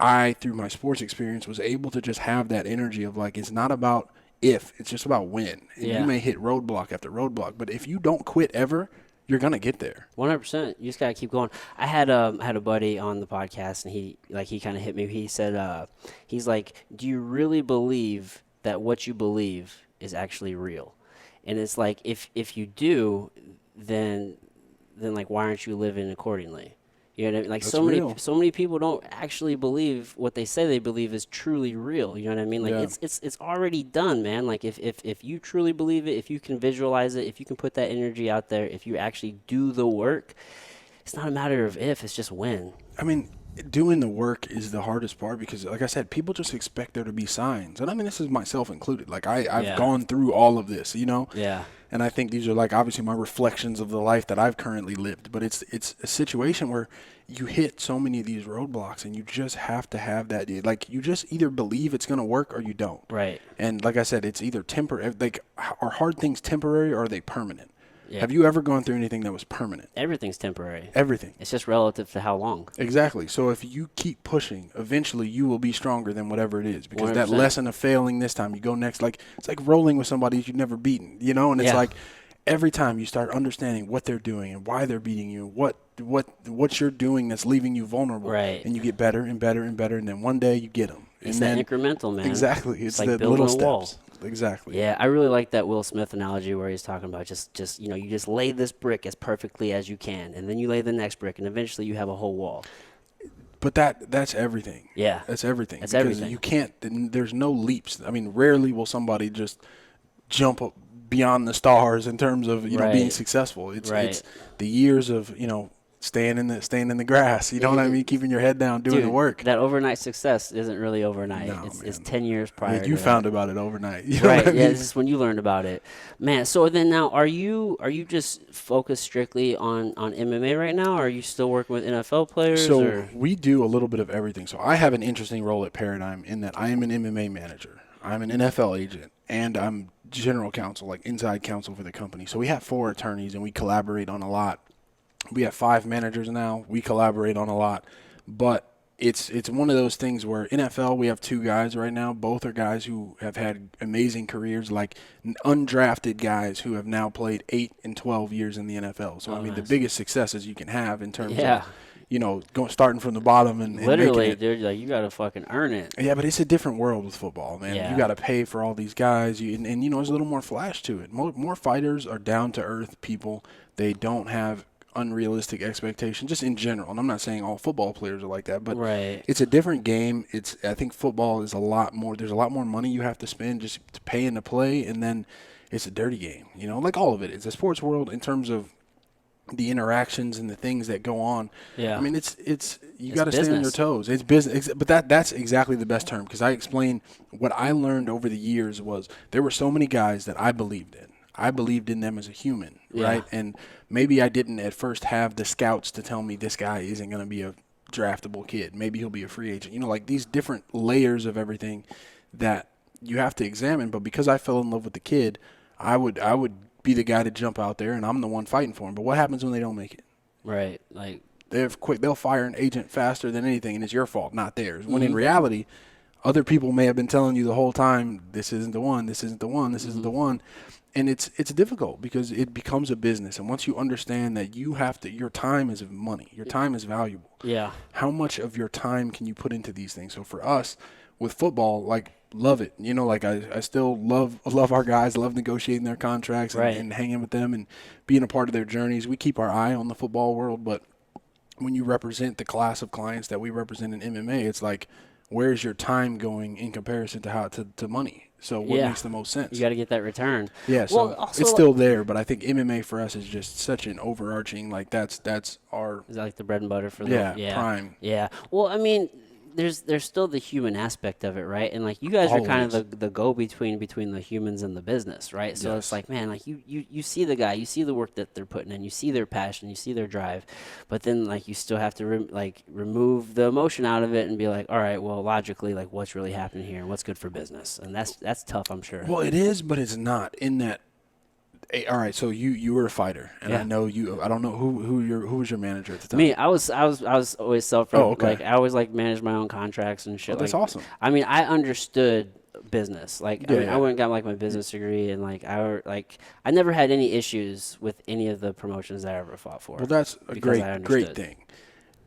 I, through my sports experience, was able to just have that energy of like, it's not about if, it's just about when. And Yeah. you may hit roadblock after roadblock, but if you don't quit ever, you're gonna get there. 100%. You just gotta keep going. I had a buddy on the podcast, and he kind of hit me. He said, he's like, "Do you really believe that what you believe is actually real?" And it's like, if you do, then like, why aren't you living accordingly? You know what I mean? Like, That's so real. many people don't actually believe what they say they believe is truly real. You know what I mean? Like, Yeah. it's already done, man. Like, if you truly believe it, if you can visualize it, if you can put that energy out there, if you actually do the work, it's not a matter of if, it's just when. I mean, doing the work is the hardest part because, like I said, people just expect there to be signs. And I mean, this is myself included. Like, I've Yeah. gone through all of this, you know? Yeah. And I think these are, like, obviously my reflections of the life that I've currently lived. But it's a situation where you hit so many of these roadblocks and you just have to have that. Like, you just either believe it's going to work or you don't. Right. And like I said, it's either temporary. Like, are hard things temporary or are they permanent? Yeah. Have you ever gone through anything that was permanent? Everything's temporary. Everything. It's just relative to how long. Exactly. So if you keep pushing, eventually you will be stronger than whatever it is. Because that 100%. lesson of failing this time, you go next. Like, it's like rolling with somebody you've never beaten, you know? And it's Yeah. like every time you start understanding what they're doing and why they're beating you, what you're doing that's leaving you vulnerable. Right. And you get better and better and better. And then one day you get them. It's and that then, incremental, man. Exactly. It's like the building little a wall. steps. Exactly. Yeah, I really like that Will Smith analogy where he's talking about just you just lay this brick as perfectly as you can, and then you lay the next brick, and eventually you have a whole wall. But that's everything. Yeah. That's everything. That's because everything. you can't, there's no leaps. I mean, rarely will somebody just jump up beyond the stars in terms of, you know, being Right. successful. It's Right. the years of, you know, staying in the grass. You know what I mean? Keeping your head down, doing Dude, the work. that overnight success isn't really overnight. No, It's man. 10 years prior. Yeah, you to found that. about it overnight. You know Right. what I mean? Yeah, this is when you learned about it, man. So then now, are you just focused strictly on MMA right now? Or are you still working with NFL players? So or? we do a little bit of everything. So I have an interesting role at Paradigm in that I am an MMA manager. I'm an NFL agent, and I'm general counsel, like inside counsel for the company. So we have 4 attorneys, and we collaborate on a lot. We have 5 managers now. We collaborate on a lot. But it's one of those things where NFL, we have 2 guys right now. Both are guys who have had amazing careers, like undrafted guys who have now played 8 and 12 years in the NFL. So, Oh, I mean, the nice. biggest successes you can have in terms Yeah. of, you know, starting from the bottom and Literally, making it. dude, like you gotta fucking earn it. Yeah, but it's a different world with football, man. Yeah. You got to pay for all these guys, and you know, there's a little more flash to it. More fighters are down to earth people. They don't have unrealistic expectations, just in general. And I'm not saying all football players are like that, but Right. it's a different game. I think football is a lot more. There's a lot more money you have to spend just to pay and to play, and then it's a dirty game. You know, like all of it. It's a sports world in terms of the interactions and the things that go on. Yeah. I mean, it's you got to stay on your business. toes. It's business, but that's exactly the best term, because I explained what I learned over the years was there were so many guys that I believed in. I believed in them as a human, Yeah. right? And maybe I didn't at first have the scouts to tell me this guy isn't going to be a draftable kid. Maybe he'll be a free agent. You know, like these different layers of everything that you have to examine. But because I fell in love with the kid, I would be the guy to jump out there, and I'm the one fighting for him. But what happens when they don't make it? Right. Like, They'll fire an agent faster than anything, and it's your fault, not theirs. When in reality, other people may have been telling you the whole time, this isn't the one, this isn't the one, this isn't the one. And it's difficult because it becomes a business. And once you understand that your time is money, your time is valuable. yeah. How much of your time can you put into these things? So for us with football, like, love it. You know, like I still love our guys, love negotiating their contracts and, Right. and hanging with them and being a part of their journeys. We keep our eye on the football world, but when you represent the class of clients that we represent in MMA, it's like, where's your time going in comparison to money? So what Yeah. makes the most sense? You got to get that return. Yeah, so Well, also, it's still there, but I think MMA for us is just such an overarching, like that's our is that like the bread and butter for the prime. Yeah. Well, I mean, there's still the human aspect of it, right? And like you guys are kind of Always. the go between the humans and the business, right? So it's Yes. like, man, like you see the guy, you see the work that they're putting in, you see their passion, you see their drive, but then like you still have to remove the emotion out of it and be like, all right, well, logically, like what's really happening here and what's good for business, and that's tough, I'm sure. Well, it is, but it's not in that. All right, so you were a fighter, and Yeah. I know you. I don't know who was your manager at the time. Me, I was always self. Oh, okay. Like I always like managed my own contracts and shit. Oh, that's like, awesome. I mean, I understood business. Like I Yeah, mean, I yeah. went and got like my business degree, and I never had any issues with any of the promotions that I ever fought for. Well, that's a because I great understood. thing.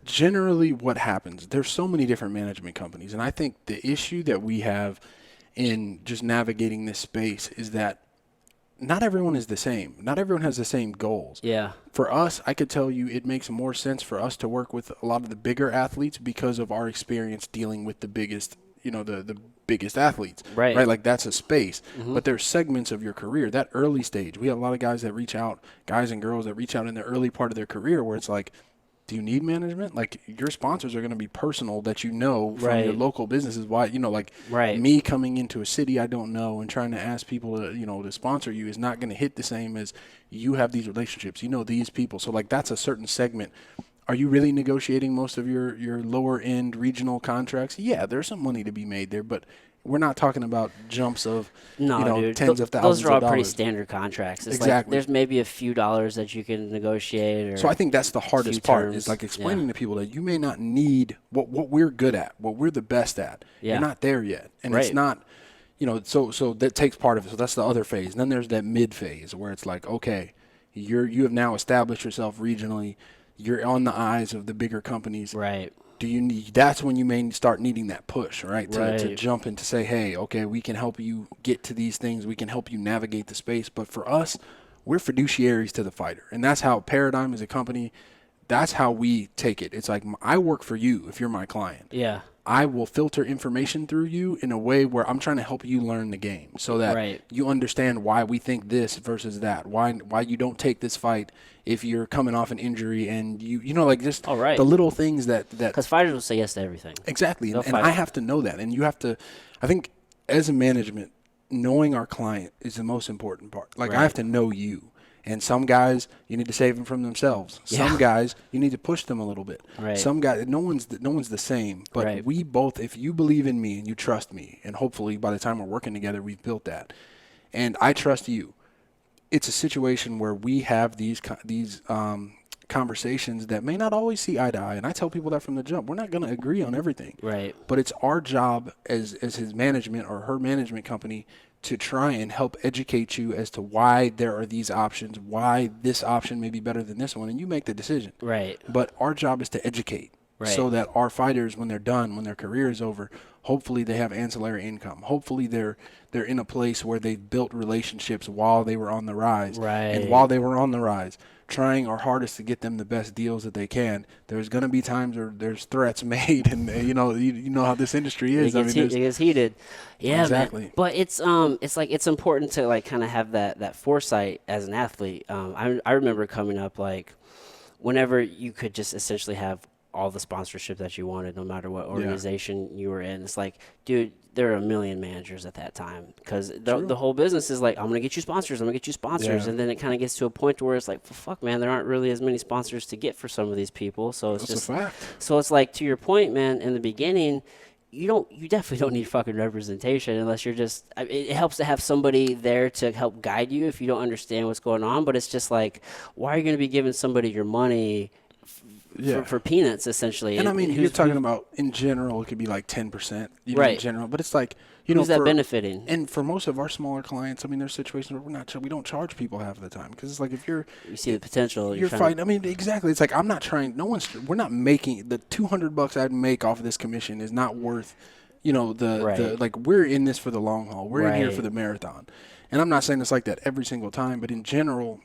Generally, what happens? There's so many different management companies, and I think the issue that we have in just navigating this space is that not everyone is the same. Not everyone has the same goals. Yeah. For us, I could tell you it makes more sense for us to work with a lot of the bigger athletes because of our experience dealing with the biggest, the biggest athletes. Right. Right. Like that's a space. But there's segments of your career, that early stage. We have a lot of guys that reach out, guys and girls that reach out in the early part of their career where it's like, do you need management? Like your sponsors are going to be personal that from your Right. local businesses. Why, Right. me coming into a city I don't know and trying to ask people to sponsor you is not going to hit the same as you have these relationships. You know these people. So like that's a certain segment. Are you really negotiating most of your lower end regional contracts? Yeah, there's some money to be made there, but we're not talking about jumps of No, dude. tens of thousands Those are all of dollars. pretty standard contracts. It's like Exactly. there's maybe a few dollars that you can negotiate. Or So I think that's the hardest few part terms. is like explaining Yeah. to people that you may not need what we're good at, what we're the best at. Yeah. You're not there yet. And Right. it's not, so that takes part of it. So that's the other phase. And then there's that mid phase where it's like, okay, you have now established yourself regionally. You're on the eyes of the bigger companies. Right. That's when you may start needing that push, right? To Right. jump in to say, hey, okay, we can help you get to these things. We can help you navigate the space. But for us, we're fiduciaries to the fighter. And that's how Paradigm as a company, that's how we take it. It's like, I work for you if you're my client. Yeah. I will filter information through you in a way where I'm trying to help you learn the game so that Right. you understand why we think this versus that, why you don't take this fight if you're coming off an injury and just Oh, right. the little things that Because fighters will say yes to everything. exactly. They'll And fight. I have to know that. And you have to, I think as a management, knowing our client is the most important part. Like I Right. have to know you. And some guys, you need to save them from themselves. Yeah. Some guys, you need to push them a little bit. Right. Some guys, no one's the same. But Right. we both, if you believe in me and you trust me, and hopefully by the time we're working together, we've built that. And I trust you. It's a situation where we have these conversations that may not always see eye to eye. And I tell people that from the jump. We're not going to agree on everything. Right. But it's our job as his management or her management company to try and help educate you as to why there are these options, why this option may be better than this one, and you make the decision. Right. But our job is to educate so that our fighters, when they're done, when their career is over, hopefully they have ancillary income. Hopefully they're in a place where they've built relationships while they were on the rise. Right. And while they were on the rise, trying our hardest to get them the best deals that they can. There's going to be times where there's threats made, and you know how this industry is. It gets heated. Yeah, Exactly. man. But it's like it's important to like kind of have that foresight as an athlete. I remember coming up like whenever you could just essentially have all the sponsorship that you wanted, no matter what organization you were in. It's like, dude, there are a million managers at that time because the whole business is like, I'm gonna get you sponsors, Yeah. and then it kind of gets to a point where it's like, well, fuck, man, there aren't really as many sponsors to get for some of these people. So it's That's just a fact. So it's like, to your point, man, in the beginning, you definitely don't need fucking representation unless you're just, it helps to have somebody there to help guide you if you don't understand what's going on. But it's just like, why are you going to be giving somebody your money Yeah. for peanuts, essentially. And I mean, you're who's talking about in general, it could be like 10%, in Right. general. But it's like, who's that benefiting? And for most of our smaller clients, I mean, there's situations where we don't charge people half the time because it's like if you're You see the potential. you're fighting. I mean, exactly. It's like I'm not trying. We're not making the $200 I'd make off of this commission is not worth, the Right. like we're in this for the long haul. We're in here Right. for the marathon, and I'm not saying it's like that every single time, but in general.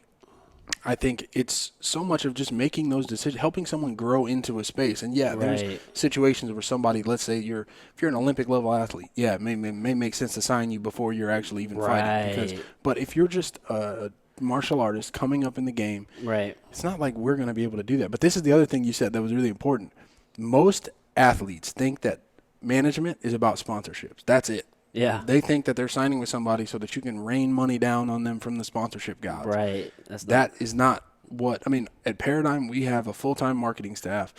I think it's so much of just making those decisions, helping someone grow into a space. And yeah, there's Right. situations where somebody, let's say if you're an Olympic level athlete, yeah, it may make sense to sign you before you're actually even fighting. Right. But if you're just a martial artist coming up in the game, Right. it's not like we're going to be able to do that. But this is the other thing you said that was really important. Most athletes think that management is about sponsorships. That's it. Yeah. They think that they're signing with somebody so that you can rain money down on them from the sponsorship gods. Right. That is not what I mean. At Paradigm, we have a full-time marketing staff,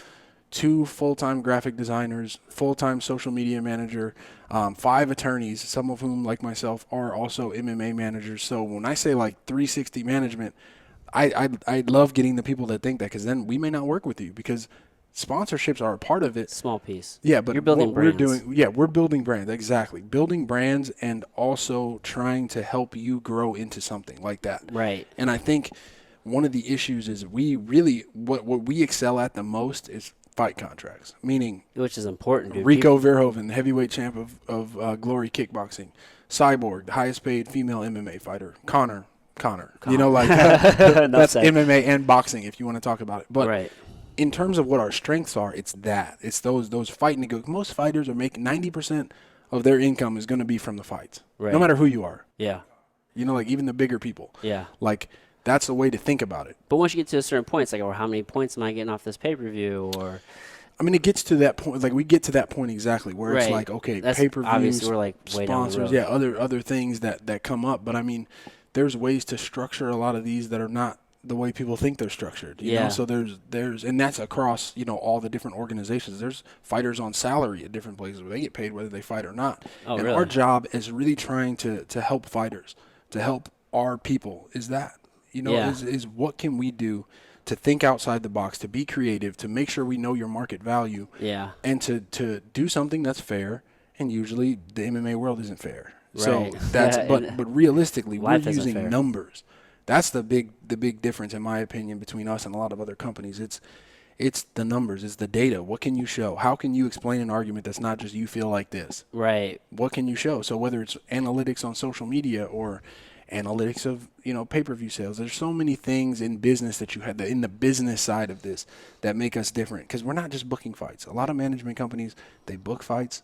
2 full-time graphic designers, full-time social media manager, 5 attorneys, some of whom, like myself, are also MMA managers. So when I say like 360 management, I love getting the people that think that because then we may not work with you because sponsorships are a part of it. Small piece. Yeah, but you're building what brands. we're doing, we're building brands. Exactly. Building brands and also trying to help you grow into something like that. Right. And I think one of the issues is we really, what we excel at the most is fight contracts, meaning Which is important, dude. Rico Verhoeven, the heavyweight champ of Glory Kickboxing, Cyborg, the highest paid female MMA fighter, Connor. That's MMA and boxing if you want to talk about it. But Right. in terms of what our strengths are, it's that. It's those fighting. Most fighters are making 90% of their income is going to be from the fights, Right. no matter who you are. Yeah. Like even the bigger people. Yeah. Like that's the way to think about it. But once you get to a certain point, it's like, well, how many points am I getting off this pay-per-view? Or I mean, it gets to that point. Like we get to that point exactly where it's Right. like, okay, That's pay-per-views, obviously we're like way down the sponsors, road. other things that come up. But I mean, there's ways to structure a lot of these that are not the way people think they're structured. You know, so there's and that's across all the different organizations. There's fighters on salary at different places where they get paid whether they fight or not. Oh, and really? our job is really trying to help fighters, to help our people. Is that is what can we do to think outside the box, to be creative, to make sure we know your market value, and to do something that's fair. And usually the MMA world isn't fair. Right. So that's but realistically we're Life isn't using fair. numbers. That's the big difference in my opinion between us and a lot of other companies. It's the numbers, it's the data. What can you show? How can you explain an argument that's not just you feel like this? Right. What can you show? So whether it's analytics on social media or analytics of pay-per-view sales, there's so many things in business that you had in the business side of this that make us different because we're not just booking fights. A lot of management companies, they book fights.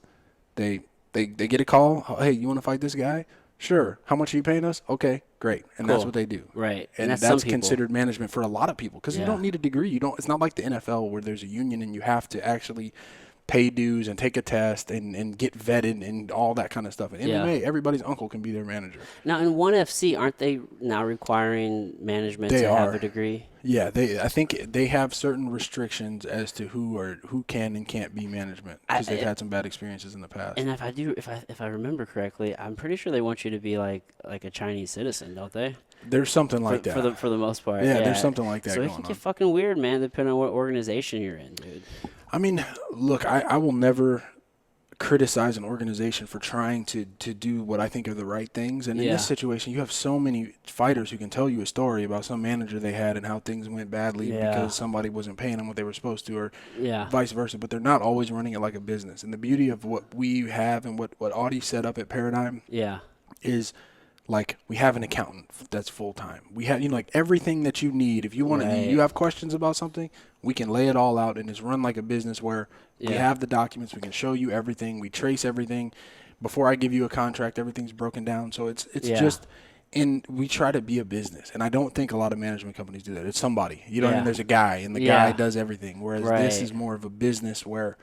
They get a call. Hey, you want to fight this guy? Sure. How much are you paying us? Okay, great. And that's Cool. what they do. Right. And that's that's some people. considered management for a lot of people because you don't need a degree. It's not like the NFL where there's a union and you have to actually pay dues and take a test and get vetted and all that kind of stuff. In MMA, everybody's uncle can be their manager. Now, in ONE FC, aren't they now requiring management to have a degree? Yeah, I think they have certain restrictions as to who can and can't be management because they've had some bad experiences in the past. And if I remember correctly, I'm pretty sure they want you to be like a Chinese citizen, don't they? There's something like that for the most part. Yeah, there's something like that so going it can on. get fucking weird, man, depending on what organization you're in, dude. I mean, look, I will never criticize an organization for trying to do what I think are the right things. And in this situation, you have so many fighters who can tell you a story about some manager they had and how things went badly because somebody wasn't paying them what they were supposed to or vice versa. But they're not always running it like a business. And the beauty of what we have and what Audie set up at Paradigm is like we have an accountant that's full-time. We have, like everything that you need. If you want to, you have questions about something, we can lay it all out and it's run like a business where we have the documents. We can show you everything. We trace everything. Before I give you a contract, everything's broken down. So it's just, and we try to be a business. And I don't think a lot of management companies do that. It's somebody, and there's a guy and the guy does everything. Whereas this is more of a business where,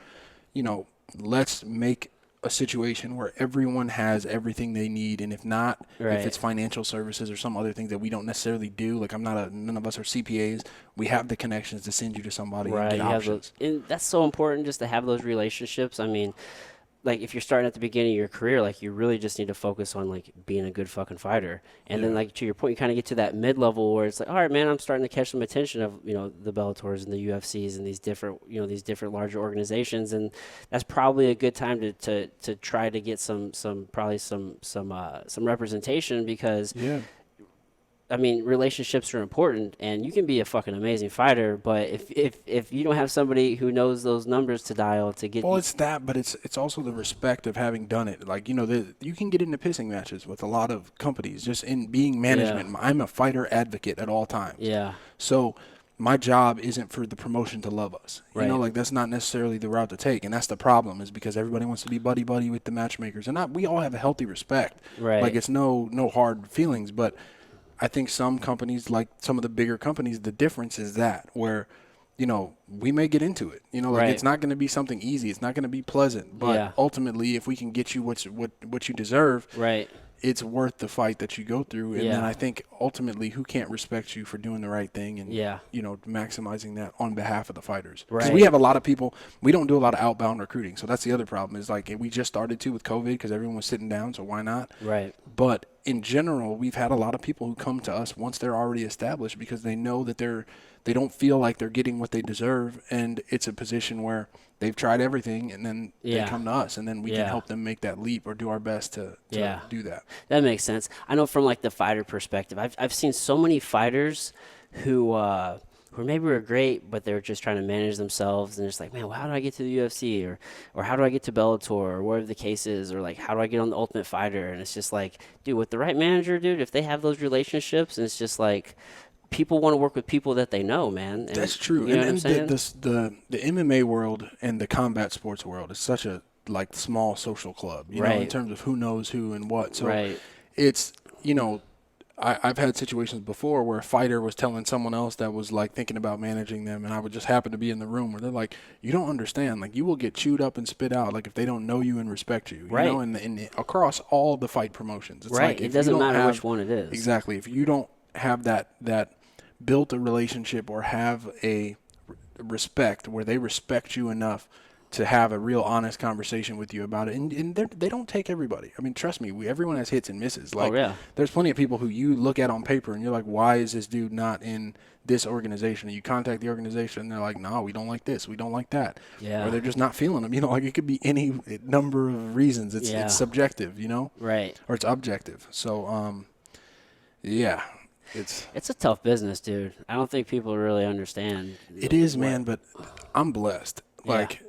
let's make a situation where everyone has everything they need, and if not, if it's financial services or some other things that we don't necessarily do, like none of us are CPAs, we have the connections to send you to somebody and get options. And that's so important just to have those relationships. I mean, like if you're starting at the beginning of your career, like you really just need to focus on like being a good fucking fighter. And then like to your point, you kind of get to that mid level where it's like, all right, man, I'm starting to catch some attention of, the Bellators and the UFCs and these different, these different larger organizations. And that's probably a good time to try to get some representation because Yeah. I mean, relationships are important, and you can be a fucking amazing fighter, but if you don't have somebody who knows those numbers to dial to get, Well, it's that, but it's also the respect of having done it. Like, you can get into pissing matches with a lot of companies just in being management. Yeah. I'm a fighter advocate at all times. yeah, So my job isn't for the promotion to love us. Right. Like that's not necessarily the route to take, and that's the problem is because everybody wants to be buddy with the matchmakers, and we all have a healthy respect. Right. Like it's no hard feelings, but I think some companies, like some of the bigger companies, the difference is that where, we may get into it. Like it's not going to be something easy. It's not going to be pleasant. But ultimately, if we can get you what you deserve, right, it's worth the fight that you go through. And Yeah. then I think ultimately, who can't respect you for doing the right thing and Yeah. maximizing that on behalf of the fighters. Right. Because we have a lot of people. We don't do a lot of outbound recruiting, so that's the other problem. Is like we just started to with COVID because everyone was sitting down. So why not? right, But in general, we've had a lot of people who come to us once they're already established because they know that they don't feel like they're getting what they deserve, and it's a position where they've tried everything, and then they come to us, and then we can help them make that leap or do our best to do that. That makes sense. I know from like the fighter perspective, I've seen so many fighters who maybe were great, but they're just trying to manage themselves, and it's like, man, well, how do I get to the UFC, or how do I get to Bellator, or whatever the case is, or like how do I get on the Ultimate Fighter? And it's just like, dude, with the right manager, dude, if they have those relationships, and it's just like people want to work with people that they know, man. And, That's true. You know And what I'm saying? the MMA world and the combat sports world is such a small social club, in Right. terms of who knows who and what. So Right. it's I've had situations before where a fighter was telling someone else that was like thinking about managing them, and I would just happen to be in the room where they're like, "You don't understand. Like you will get chewed up and spit out. Like if they don't know you and respect you, Right. And across all the fight promotions, it's Right. like It if doesn't you don't matter have, which one it is. Exactly. If you don't have that built a relationship or have a respect where they respect you enough to have a real honest conversation with you about it, and they don't take everybody. I mean, trust me, everyone has hits and misses. Like, there's plenty of people who you look at on paper and you're like, why is this dude not in this organization? And you contact the organization and they're like, no, we don't like this, we don't like that. Yeah. Or they're just not feeling them. Like it could be any number of reasons. It's subjective, Right. or it's objective. So, yeah. It's a tough business, dude. I don't think people really understand. It is, man, but I'm blessed. Like,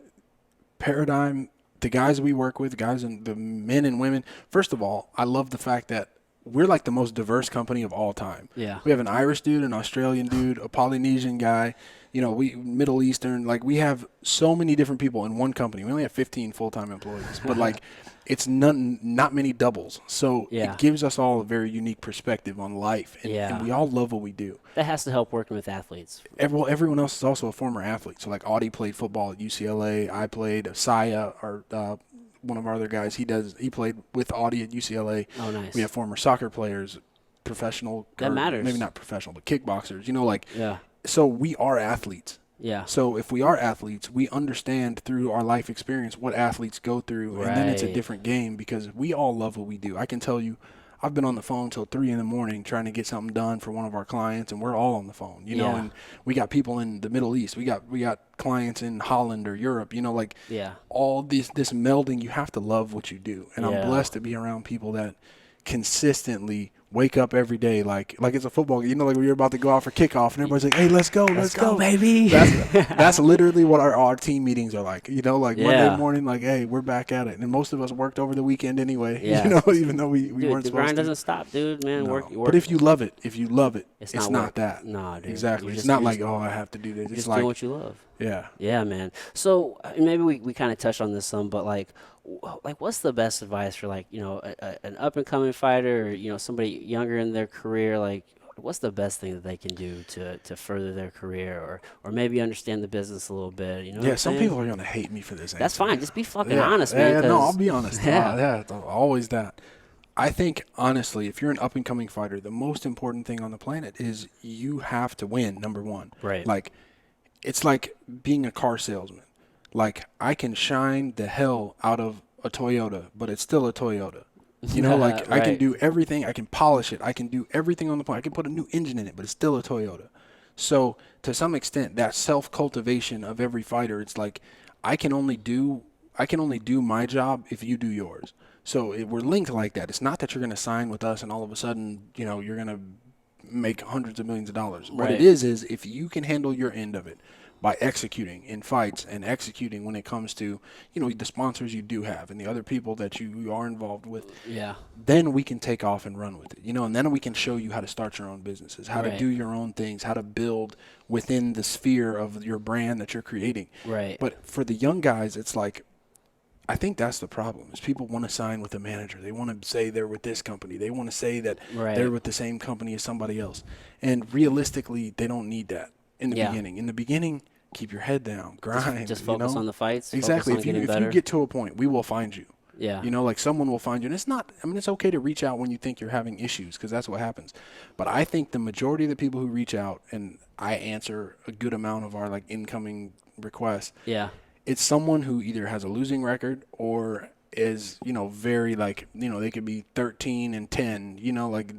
Paradigm, the guys we work with, guys and the men and women, first of all, I love the fact that we're like the most diverse company of all time. Yeah. We have an Irish dude, an Australian dude, a Polynesian guy, we Middle Eastern, like we have so many different people in one company. We only have 15 full-time employees, but like it's not many doubles. So it gives us all a very unique perspective on life, and we all love what we do. That has to help working with athletes. Everyone else is also a former athlete. So like Audie played football at UCLA. I played. Saya, one of our other guys, he played with Audie at UCLA. Oh, nice. We have former soccer players, professional. That matters. Maybe not professional, but kickboxers. Yeah. So we are athletes. Yeah. So if we are athletes, we understand through our life experience what athletes go through, and then it's a different game because we all love what we do. I can tell you, I've been on the phone till 3 a.m. trying to get something done for one of our clients, and we're all on the phone, and we got people in the Middle East. We got clients in Holland or Europe, all this melding. You have to love what you do. And I'm blessed to be around people that consistently wake up every day like it's a football game. Like when you're about to go out for kickoff and everybody's like, hey, let's go, baby. That's literally what our team meetings are like. Monday morning, like, hey, we're back at it. And most of us worked over the weekend anyway, even though we dude, weren't the supposed grind to. doesn't stop, dude, man. No. Work. But if you love it, it's not that. No, dude. Exactly. It's not like, I have to do this. You're It's just like doing what you love. Yeah. Yeah, man. So maybe we kind of touched on this some, but like what's the best advice for an up and coming fighter or somebody younger in their career? Like, what's the best thing that they can do to further their career or maybe understand the business a little bit? Some people are gonna hate me for this answer. That's fine. Just be fucking honest, man. No, I'll be honest. Always that. I think, honestly, if you're an up-and-coming fighter, the most important thing on the planet is you have to win, number one. Right. Like, it's like being a car salesman. Like, I can shine the hell out of a Toyota, but it's still a Toyota. You know, like I can Right. do everything. I can polish it. I can do everything on the planet. I can put a new engine in it, but it's still a Toyota. So to some extent, that self-cultivation of every fighter, it's like I can only do I can only do my job if you do yours. So we're linked like that. It's not that you're going to sign with us and all of a sudden, you're going to make hundreds of millions of dollars. What it Right. is if you can handle your end of it by executing in fights and executing when it comes to, the sponsors you do have and the other people that you are involved with, Yeah. then we can take off and run with it, and then we can show you how to start your own businesses, how to Right. do your own things, how to build within the sphere of your brand that you're creating. Right. But for the young guys, it's like, I think that's the problem is people want to sign with a manager. They want to say they're with this company. They want to say that Right. they're with the same company as somebody else. And realistically, they don't need that in the Yeah. beginning. In the beginning, keep your head down, grind. Just focus on the fights. Exactly. Focus on getting If better. you get to a point, we will find you. Yeah. Like someone will find you. And it's not, it's okay to reach out when you think you're having issues because that's what happens. But I think the majority of the people who reach out, and I answer a good amount of our like incoming requests, Yeah. it's someone who either has a losing record or is, very like, they could be 13-10, like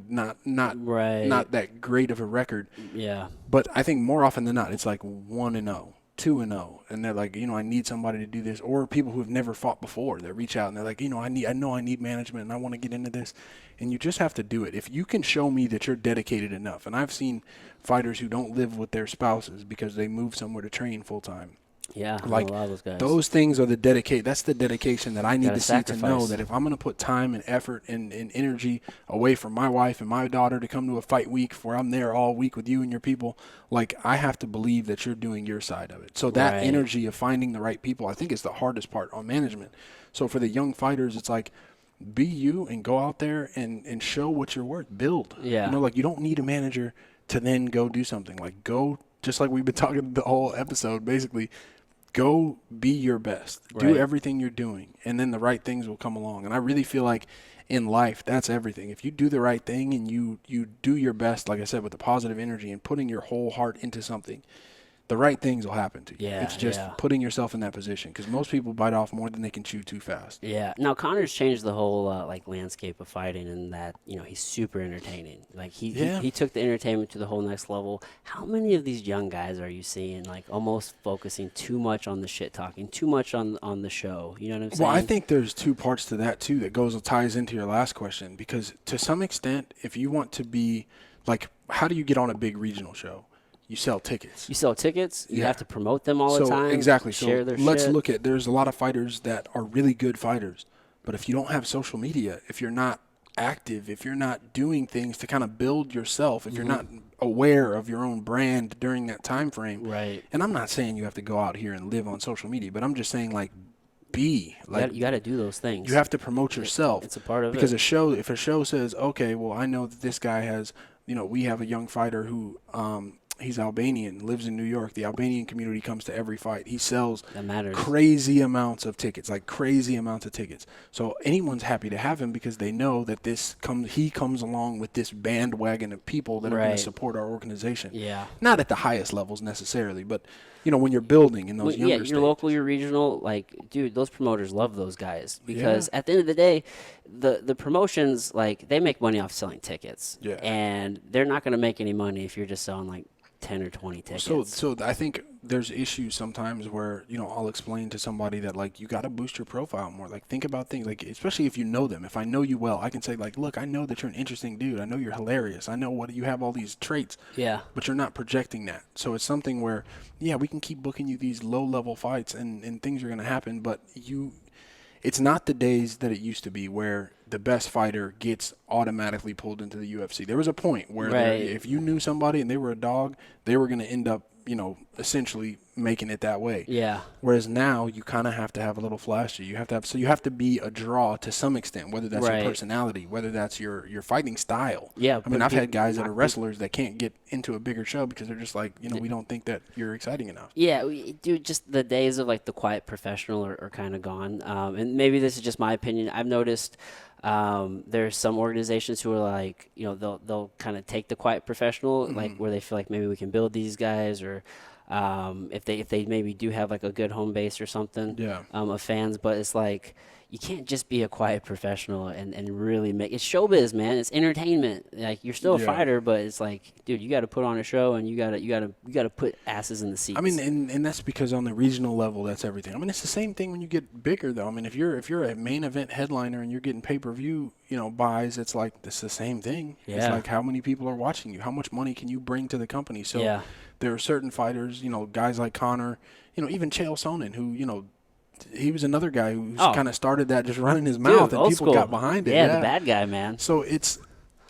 Right. not that great of a record. Yeah. But I think more often than not, it's like 1-0, 2-0, and they're like, I need somebody to do this. Or people who have never fought before, they reach out and they're like, I know I need management and I want to get into this. And you just have to do it. If you can show me that you're dedicated enough, and I've seen fighters who don't live with their spouses because they move somewhere to train full time. Yeah. I know Like a lot of those guys. those things are that's the dedication that I need Gotta to see to know sacrifice. that if I'm going to put time and effort and energy away from my wife and my daughter to come to a fight week where I'm there all week with you and your people, like I have to believe that you're doing your side of it. So that Right. energy of finding the right people, I think is the hardest part on management. So for the young fighters, it's like be you and go out there and show what you're worth. Build. Yeah. Like you don't need a manager to then go do something. Like go, just like we've been talking the whole episode, basically, go be your best. Do Right. everything you're doing, and then the right things will come along. And I really feel like in life, that's everything. If you do the right thing and you do your best, like I said, with the positive energy and putting your whole heart into something, the right things will happen to you. Yeah, It's just yeah. putting yourself in that position because most people bite off more than they can chew too fast. Yeah. Now Connor's changed the whole like landscape of fighting, in that he's super entertaining. Like he took the entertainment to the whole next level. How many of these young guys are you seeing like almost focusing too much on the shit talking, too much on the show? You know what I'm saying? Well, I think there's two parts to that too that ties into your last question because to some extent, if you want to be like, how do you get on a big regional show? You sell tickets. you sell tickets. You Yeah. have to promote them all the time. Exactly. Share So their let's shit. look at, there's a lot of fighters that are really good fighters, but if you don't have social media, if you're not active, if you're not doing things to kind of build yourself, if you're not aware of your own brand during that time frame, Right. and I'm not saying you have to go out here and live on social media, but I'm just saying like be like You got to do those things. you have to promote yourself. It's a part of because it. if a show says, okay, well, I know that this guy has, we have a young fighter who he's Albanian, lives in New York. The Albanian community comes to every fight. He sells That matters. crazy amounts of tickets, like crazy amounts of tickets. So anyone's happy to have him because they know that he comes along with this bandwagon of people that are going Right. to support our organization. Yeah. Not at the highest levels necessarily, but when you're building in those Well, younger your stages. local, your regional, like, dude, those promoters love those guys because at the end of the day, the promotions, like, they make money off selling tickets. Yeah. And they're not going to make any money if you're just selling like 10 or 20 tickets. So I think there's issues sometimes where, I'll explain to somebody that, like, you got to boost your profile more. Like, think about things, like, especially if you know them. If I know you well, I can say, like, look, I know that you're an interesting dude. I know you're hilarious. I know what you have all these traits. Yeah. But you're not projecting that. So it's something where, yeah, we can keep booking you these low-level fights and things are going to happen, but it's not the days that it used to be where the best fighter gets automatically pulled into the UFC. There was a point where Right. if you knew somebody and they were a dog, they were going to end up, essentially making it that way. Yeah. Whereas now you kind of have to have a little flashy. You have to be a draw to some extent, whether that's Right. your personality, whether that's your fighting style. Yeah, I mean, but I've had people guys that knock are wrestlers that can't get into a bigger show because they're just like, we don't think that you're exciting enough. Yeah, dude, just the days of like the quiet professional are kind of gone. And maybe this is just my opinion. I've noticed there's some organizations who are like, they'll kind of take the quiet professional, like where they feel like maybe we can build these guys, or if they maybe do have like a good home base or something Yeah. of fans. But it's like, you can't just be a quiet professional and really make it's showbiz, man. It's entertainment. Like you're still a Yeah. fighter, but it's like, dude, you got to put on a show and you gotta put asses in the seats. I mean, and that's because on the regional level, that's everything. I mean, it's the same thing when you get bigger, though. I mean, if you're a main event headliner and you're getting pay-per-view, buys, it's like it's the same thing. It's Yeah. like how many people are watching you, how much money can you bring to the company. So Yeah. there are certain fighters, guys like Connor, even Chael Sonnen, who he was another guy who Oh. kind of started that just running his mouth, and old people school. got behind it. Yeah, the bad guy, man. So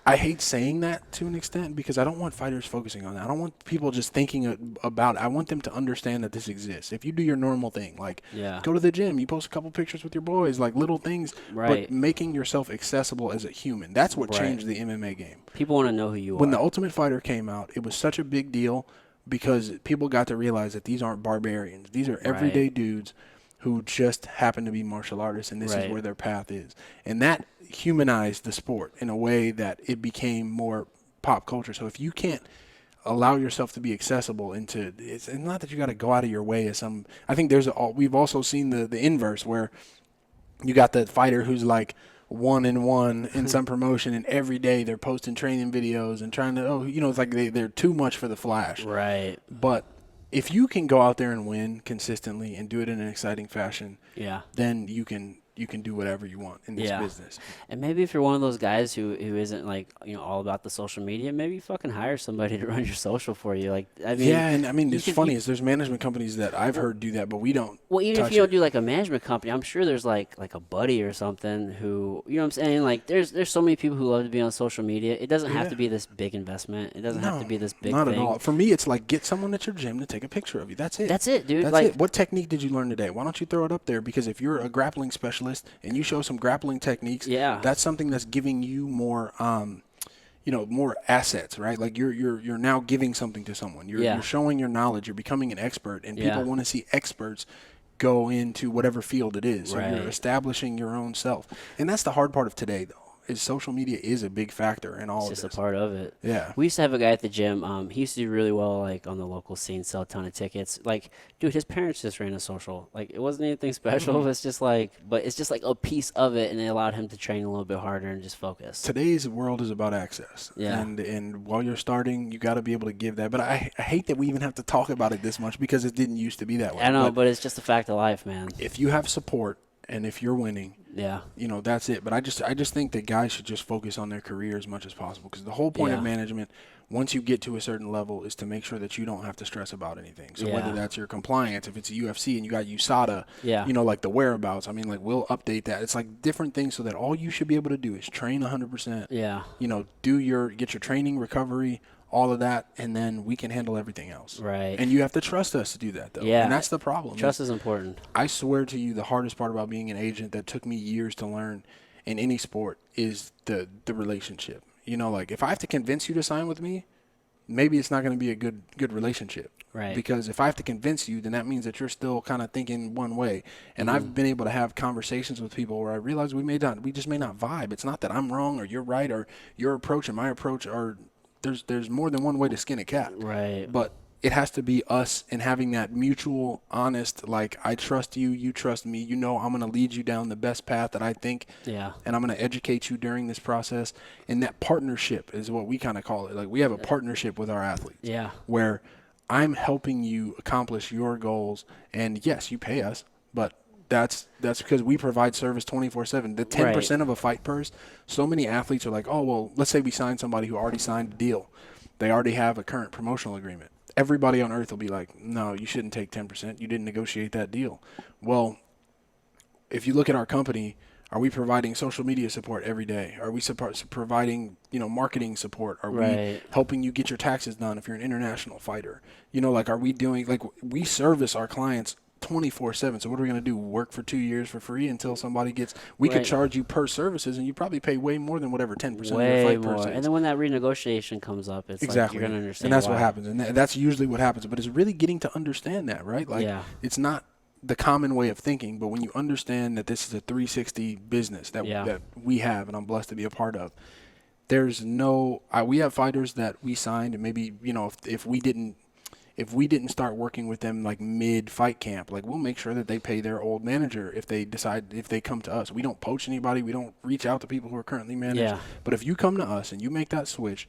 I hate saying that to an extent because I don't want fighters focusing on that. I don't want people just thinking about it. I want them to understand that this exists. If you do your normal thing, like Yeah. go to the gym, you post a couple pictures with your boys, like little things, Right. but making yourself accessible as a human. That's what Right. changed the MMA game. People want to know who you When are. The Ultimate Fighter came out, it was such a big deal because people got to realize that these aren't barbarians. These are everyday dudes who just happen to be martial artists, and this is Right. where their path is. And that humanized the sport in a way that it became more pop culture. So if you can't allow yourself to be accessible it's not that you got to go out of your way as some. I think we've also seen the inverse where you got the fighter who's like 1-1 in some promotion, and every day they're posting training videos and trying to it's like they're too much for the flash. Right. But if you can go out there and win consistently and do it in an exciting fashion, Yeah. then you can do whatever you want in this Yeah. business. And maybe if you're one of those guys who isn't like, all about the social media, maybe you fucking hire somebody to run your social for you. Like, I mean, Yeah, and I mean, you it's could- funny you- is there's management companies that I've heard do that, but we don't. well, even if touch you don't it. do like a management company, I'm sure there's like a buddy or something who, you know what I'm saying? Like, there's so many people who love to be on social media. It doesn't have Yeah. to be this big investment. It doesn't have to be this big not thing. at all. For me, it's like get someone at your gym to take a picture of you. That's it. That's it, dude. That's Like- it. What technique did you learn today? Why don't you throw it up there? Because if you're a grappling specialist and you show some grappling techniques, Yeah. that's something that's giving you more, more assets, right? Like you're now giving something to someone. You're showing your knowledge. You're becoming an expert, and people Yeah. want to see experts go into whatever field it is. So Right. you're establishing your own self, and that's the hard part of today, though. Is social media is a big factor in all It's of just this. a part of it. Yeah. We used to have a guy at the gym. He used to do really well, like on the local scene, sell a ton of tickets. Like, dude, his parents just ran a social. Like, it wasn't anything special. Mm-hmm. It's just like, but it's just like a piece of it, and it allowed him to train a little bit harder and just focus. Today's world is about access. Yeah. And while you're starting, you got to be able to give that. But I hate that we even have to talk about it this much because it didn't used to be that way. I know, but it's just a fact of life, man. if you have support and if you're winning, Yeah. that's it. But I just think that guys should just focus on their career as much as possible because the whole point of Yeah. management, once you get to a certain level, is to make sure that you don't have to stress about anything. So Yeah. whether that's your compliance, if it's a UFC and you got USADA, Yeah. like the whereabouts, I mean, like we'll update that. It's like different things so that all you should be able to do is train 100%. Yeah. Get your training, recovery, all of that, and then we can handle everything else. Right. And you have to trust us to do that, though. Yeah. And that's the problem. Trust is important. I swear to you, the hardest part about being an agent that took me years to learn in any sport is the relationship. Like if I have to convince you to sign with me, maybe it's not going to be a good relationship. Right. Because if I have to convince you, then that means that you're still kind of thinking one way. And I've been able to have conversations with people where I realize we just may not vibe. It's not that I'm wrong or you're right or your approach and my approach are there's more than one way to skin a cat. Right. But it has to be us and having that mutual, honest, like I trust you, you trust me. I'm going to lead you down the best path that I think. Yeah. And I'm going to educate you during this process. And that partnership is what we kind of call it. Like we have a partnership with our athletes. Yeah. Where I'm helping you accomplish your goals. And yes, you pay us, but that's because we provide service 24/7. The 10% of a fight purse, so many athletes are like, oh, well, let's say we sign somebody who already signed a deal. They already have a current promotional agreement. Everybody on earth will be like, no, you shouldn't take 10%. You didn't negotiate that deal. Well, if you look at our company, are we providing social media support every day? Are we providing, marketing support? Are we helping you get your taxes done if you're an international fighter? Are we doing, we service our clients 24/7. So what are we going to do? Work for 2 years for free until somebody gets? We could charge you per services, and you probably pay way more than whatever 10% of your fight more. purse is. And then when that renegotiation comes up, it's Exactly. like you're going to understand. And that's why. what happens, and that's usually what happens. But it's really getting to understand that, right? Like it's not the common way of thinking, but when you understand that this is a 360 business that we have, and I'm blessed to be a part of. There's no. We have fighters that we signed, and maybe if we didn't. if we didn't start working with them like mid-fight camp, like we'll make sure that they pay their old manager if they come to us. We don't poach anybody. We don't reach out to people who are currently managed. Yeah. But if you come to us and you make that switch,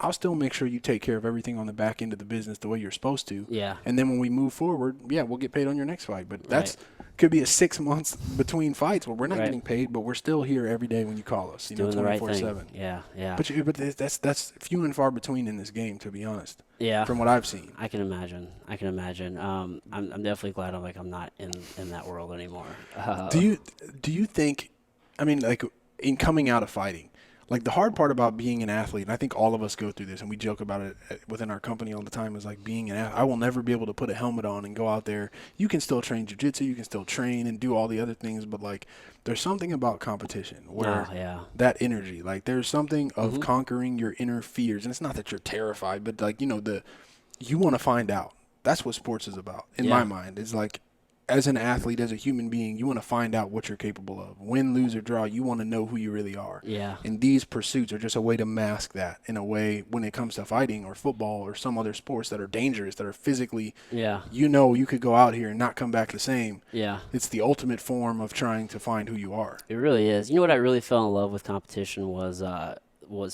I'll still make sure you take care of everything on the back end of the business the way you're supposed to. Yeah. And then when we move forward, we'll get paid on your next fight. But that's could be a 6 months between fights where we're not getting paid, but we're still here every day when you call us. Doing the right thing. Yeah. But that's few and far between in this game, to be honest. Yeah. From what I've seen. I can imagine. I'm definitely glad I'm not in that world anymore. Do you think, I mean, like in coming out of fighting, like the hard part about being an athlete, and I think all of us go through this, and we joke about it within our company all the time, is like being an athlete. I will never be able to put a helmet on and go out there. You can still train jiu-jitsu, you can still train and do all the other things, but like there's something about competition where that energy, like there's something of conquering your inner fears. And it's not that you're terrified, but like, you want to find out. That's what sports is about in my mind. It's like, as an athlete, as a human being, you want to find out what you're capable of. Win, lose, or draw, you want to know who you really are. Yeah. And these pursuits are just a way to mask that in a way when it comes to fighting or football or some other sports that are dangerous, that are physically, you could go out here and not come back the same. Yeah. It's the ultimate form of trying to find who you are. It really is. You know what I really fell in love with competition was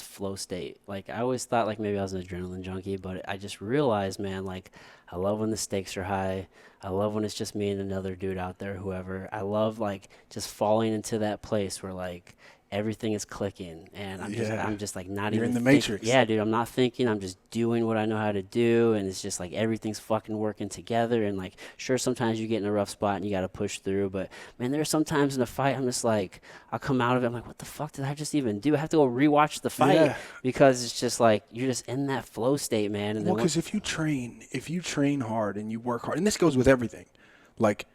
flow state. Like I always thought like maybe I was an adrenaline junkie, but I just realized, man, like I love when the stakes are high. I love when it's just me and another dude out there, whoever. I love like just falling into that place where like everything is clicking and I'm just like not You're even in the matrix. Yeah, dude, I'm not thinking. I'm just doing what I know how to do, and it's just like everything's fucking working together. And like, sure, sometimes you get in a rough spot and you got to push through, but man, there are some times in a fight I'm just like, I'll come out of it, I'm like, what the fuck did I just even do? I have to go rewatch the fight because it's just like you're just in that flow state, man. And because if you train hard and you work hard, and this goes with everything, like,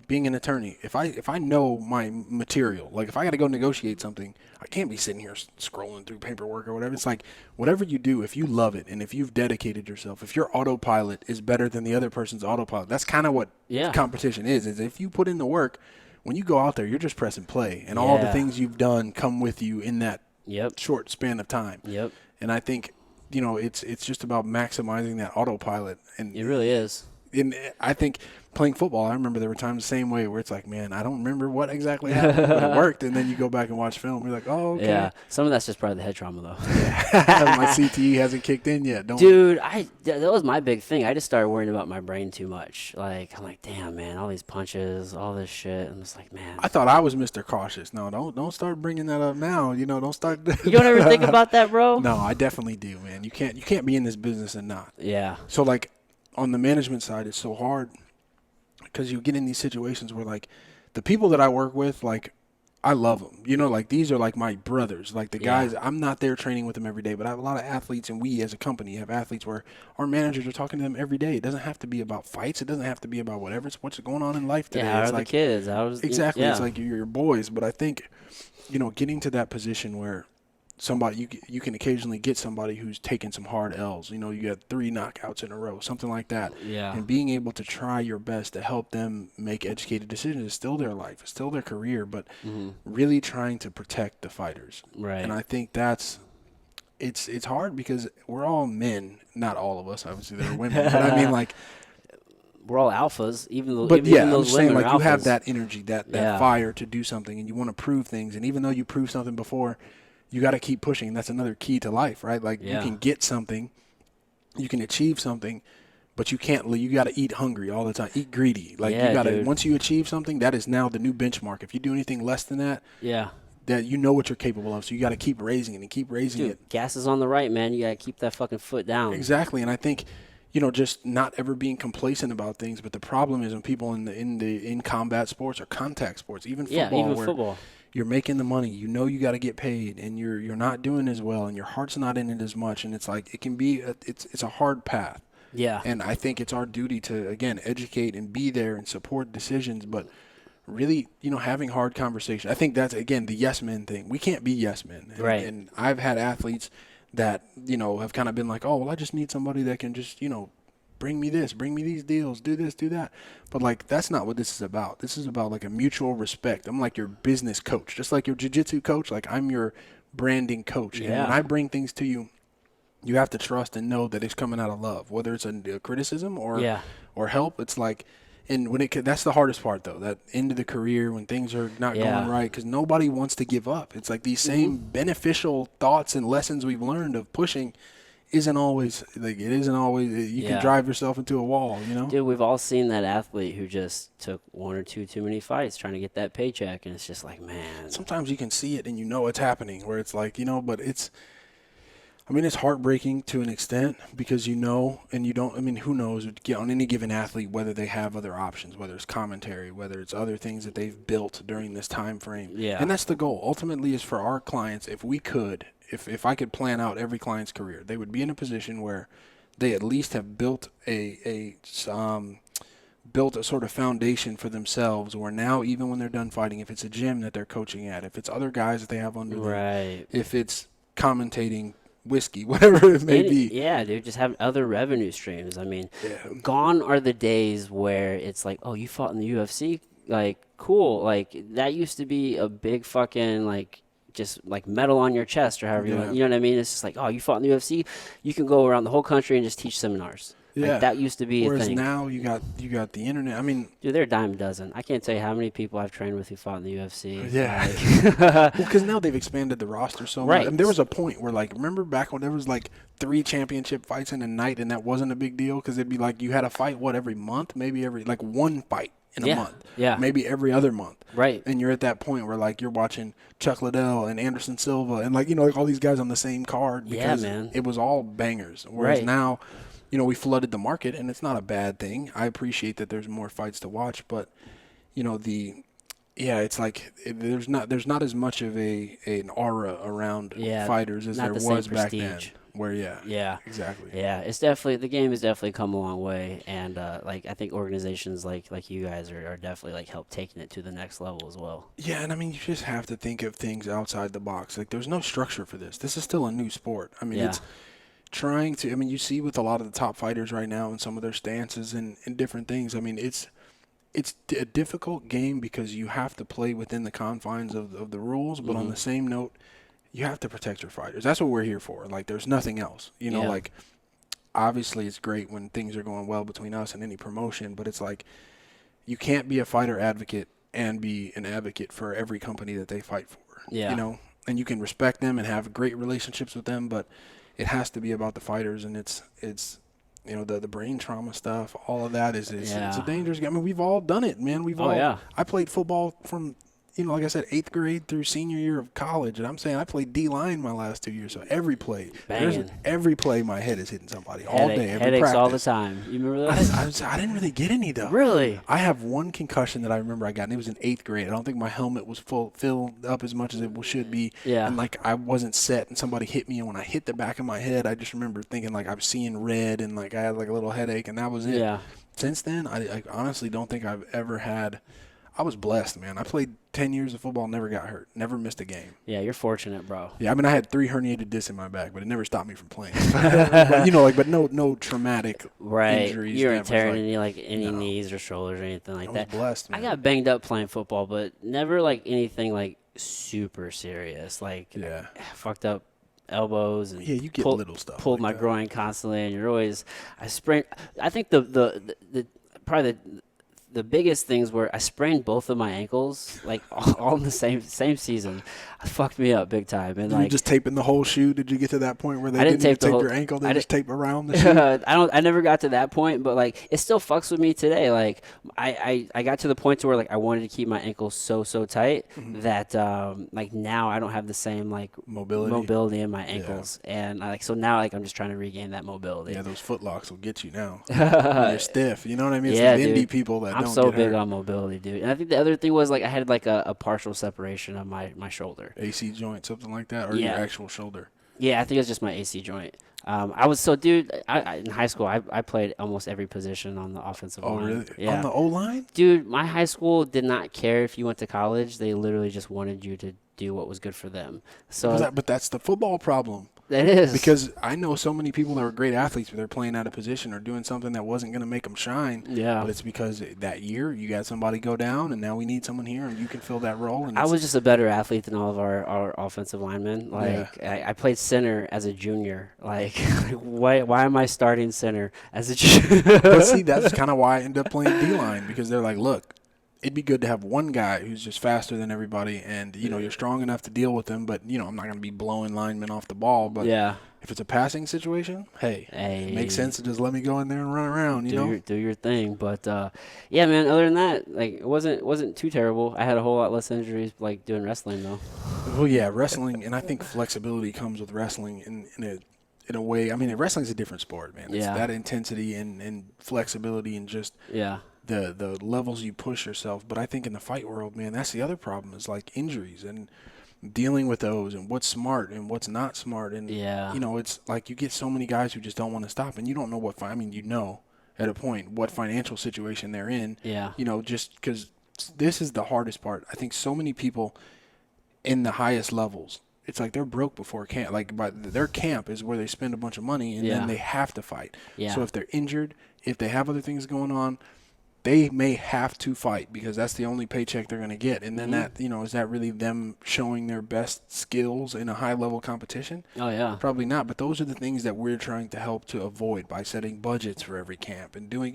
being an attorney, if I know my material, like if I got to go negotiate something, I can't be sitting here scrolling through paperwork or whatever. It's like whatever you do, if you love it and if you've dedicated yourself, if your autopilot is better than the other person's autopilot, that's kind of what competition is if you put in the work, when you go out there, you're just pressing play and all the things you've done come with you in that short span of time. Yep. And I think, it's just about maximizing that autopilot. And it really is. And I think playing football, I remember there were times the same way where it's like, man, I don't remember what exactly happened, but it worked. And then you go back and watch film. You're like, oh, okay. Yeah, some of that's just part of the head trauma, though. My CTE hasn't kicked in yet. Dude, that was my big thing. I just started worrying about my brain too much. Like, I'm like, damn, man, all these punches, all this shit. I'm just like, man. I thought I was Mr. Cautious. No, don't start bringing that up now. Don't start. You don't ever think about that, bro? No, I definitely do, man. You can't be in this business and not. Yeah. So, like, on the management side, it's so hard because you get in these situations where, like, the people that I work with, like, I love them. Like, these are, like, my brothers. Like, the guys, I'm not there training with them every day, but I have a lot of athletes, and we as a company have athletes where our managers are talking to them every day. It doesn't have to be about fights. It doesn't have to be about whatever. It's what's going on in life today. Yeah, how it's are like, the kids? Exactly. Yeah. It's like you're your boys. But I think, getting to that position where somebody you can occasionally get somebody who's taken some hard L's. You got 3 knockouts in a row, something like that. Yeah. And being able to try your best to help them make educated decisions. It's still their life, it's still their career, but really trying to protect the fighters. Right. And I think it's hard because we're all men, not all of us. Obviously, there are women, but I mean, like. We're all alphas, even though. But even I'm those just saying, women like, are you have alphas. that energy, that fire to do something, and you want to prove things. And even though you proved something before, you got to keep pushing. That's another key to life, right? Like, you can get something, you can achieve something, but you can't. You got to eat hungry all the time. Eat greedy. Like, you got to. Once you achieve something, that is now the new benchmark. If you do anything less than that, that you know what you're capable of. So you got to keep raising it and keep raising it. Gas is on the right, man. You got to keep that fucking foot down. Exactly, and I think. Just not ever being complacent about things. But the problem is when people in combat sports or contact sports, even football, football, you're making the money. You got to get paid, and you're not doing as well, and your heart's not in it as much. And it's like it can be it's a hard path. Yeah. And I think it's our duty to again educate and be there and support decisions, but really having hard conversation. I think that's again the yes men thing. We can't be yes men. Right. And I've had athletes that, have kind of been like, oh, well, I just need somebody that can just, bring me this, bring me these deals, do this, do that. But, like, that's not what this is about. This is about, like, a mutual respect. I'm like your business coach, just like your jiu-jitsu coach. Like, I'm your branding coach. Yeah. And when I bring things to you, you have to trust and know that it's coming out of love, whether it's a criticism Yeah. or help. It's like, and that's the hardest part though, that end of the career when things are not Yeah. going right, because nobody wants to give up. It's like these Mm-hmm. same beneficial thoughts and lessons we've learned of pushing isn't always like it isn't always you can Yeah. drive yourself into a wall, you know. Dude, we've all seen that athlete who just took one or two too many fights trying to get that paycheck, and it's just like, man. Sometimes you can see it and you know it's happening, where it's like, but it's, I mean, it's heartbreaking to an extent, because and you don't, I mean, who knows on any given athlete whether they have other options, whether it's commentary, whether it's other things that they've built during this time frame. Yeah. And that's the goal. Ultimately is for our clients, if I could plan out every client's career, they would be in a position where they at least have built built a sort of foundation for themselves, where now even when they're done fighting, if it's a gym that they're coaching at, if it's other guys that they have under them, Right. if it's commentating whiskey, whatever it may be. Yeah, dude, just have other revenue streams. I mean, Yeah. gone are the days where it's like, oh, you fought in the UFC? Like, cool. Like, that used to be a big fucking, like, just like medal on your chest or however you want. You know what I mean? It's just like, oh, you fought in the UFC? You can go around the whole country and just teach seminars. Yeah. Like, that used to be Whereas a thing. now you got the internet. I mean, Dude, they're a dime a dozen. I can't tell you how many people I've trained with who fought in the UFC. yeah. Like, Well, because now they've expanded the roster so much. Right. I mean, there was a point where, like, remember back when there was like 3 championship fights in a night, and that wasn't a big deal, because it'd be like you had a fight every month, maybe like one fight in a Yeah. month, Yeah. maybe every other month, Right. And you're at that point where like you're watching Chuck Liddell and Anderson Silva and like all these guys on the same card, Yeah, because man. it was all bangers. Whereas Right. now, we flooded the market, and it's not a bad thing. I appreciate that there's more fights to watch, but it's like there's not as much of an aura around fighters as not there the same was back then. prestige. Where Yeah. exactly. Yeah, it's definitely, the game has definitely come a long way, and like I think organizations like you guys are definitely like help taking it to the next level as well. Yeah, and I mean, you just have to think of things outside the box. Like, there's no structure for this. This is still a new sport. I mean, Yeah. it's trying to. I mean, you see with a lot of the top fighters right now and some of their stances and different things. I mean, it's a difficult game because you have to play within the confines of the rules, but on the same note, you have to protect your fighters. That's what we're here for. Like, there's nothing else. Yeah. Like, obviously it's great when things are going well between us and any promotion, but it's like you can't be a fighter advocate and be an advocate for every company that they fight for. Yeah. And you can respect them and have great relationships with them, but it has to be about the fighters, and it's the brain trauma stuff, all of that it's a dangerous game. I mean, we've all done it, man. I played football from, like I said, 8th grade through senior year of college, and I'm saying I played D-line my last 2 years, so every play, my head is hitting somebody all day, every headaches practice. all the time. You remember that? I didn't really get any, though. Really? I have one concussion that I remember I got, and it was in 8th grade. I don't think my helmet was filled up as much as it should be. Yeah. And, like, I wasn't set, and somebody hit me, and when I hit the back of my head, I just remember thinking, like, I was seeing red, and, like, I had, like, a little headache, and that was it. Yeah. Since then, I honestly don't think I've ever had – I was blessed, man. I played 10 years of football, never got hurt, never missed a game. Yeah, you're fortunate, bro. Yeah, I mean, I had 3 herniated discs in my back, but it never stopped me from playing. but no traumatic injuries. You weren't tearing any knees or shoulders or anything like that. I was blessed, man. I got banged up playing football, but never like anything like super serious. Like, fucked up elbows and you get little stuff. Pulled my groin constantly, and you're always. I sprained. I think the probably the biggest things were I sprained both of my ankles, like all in the same season. It fucked me up big time. And Were you just taping the whole shoe? Did you get to that point where they didn't tape tape your ankle? They just tape around the shoe? I never got to that point, but like it still fucks with me today. Like I got to the point to where like I wanted to keep my ankles so tight that like now I don't have the same like mobility in my ankles, and so now like I'm just trying to regain that mobility. Yeah, those foot locks will get you now. You're stiff. You know what I mean? It's yeah, the indie dude. people that I'm don't so get big hurt. on mobility, dude. And I think the other thing was like I had like a partial separation of my shoulder. AC joint, something like that, or your actual shoulder. Yeah, I think it was just my AC joint. Dude, in high school, I played almost every position on the offensive line. Oh, really? Yeah. On the O-line? Dude, my high school did not care if you went to college. They literally just wanted you to do what was good for them. So, But that's the football problem. It is. Because I know so many people that were great athletes, but they're playing out of position or doing something that wasn't going to make them shine. Yeah. But it's because that year you got somebody go down, and now we need someone here, and you can fill that role. And I was just a better athlete than all of our offensive linemen. Like, Yeah. I played center as a junior. Like, why am I starting center as a junior? But see, that's kind of why I ended up playing D-line, because they're like, look, it'd be good to have one guy who's just faster than everybody, and, you're strong enough to deal with them, but, I'm not going to be blowing linemen off the ball. But Yeah. if it's a passing situation, hey, it makes sense to just let me go in there and run around, Do your thing. But, yeah, man, other than that, like, it wasn't too terrible. I had a whole lot less injuries, like, doing wrestling, though. Well, yeah, wrestling, and I think flexibility comes with wrestling in a way. I mean, wrestling's a different sport, man. It's that intensity and flexibility and just the levels you push yourself. But I think in the fight world, man, that's the other problem is like injuries and dealing with those and what's smart and what's not smart. And, it's like you get so many guys who just don't want to stop, and you don't know what at a point what financial situation they're in. Yeah. Just because this is the hardest part. I think so many people in the highest levels, it's like they're broke before camp. Like, but their camp is where they spend a bunch of money, and then they have to fight. Yeah. So if they're injured, if they have other things going on, they may have to fight because that's the only paycheck they're going to get. And then that, is that really them showing their best skills in a high-level competition? Oh, yeah. Probably not. But those are the things that we're trying to help to avoid by setting budgets for every camp and doing,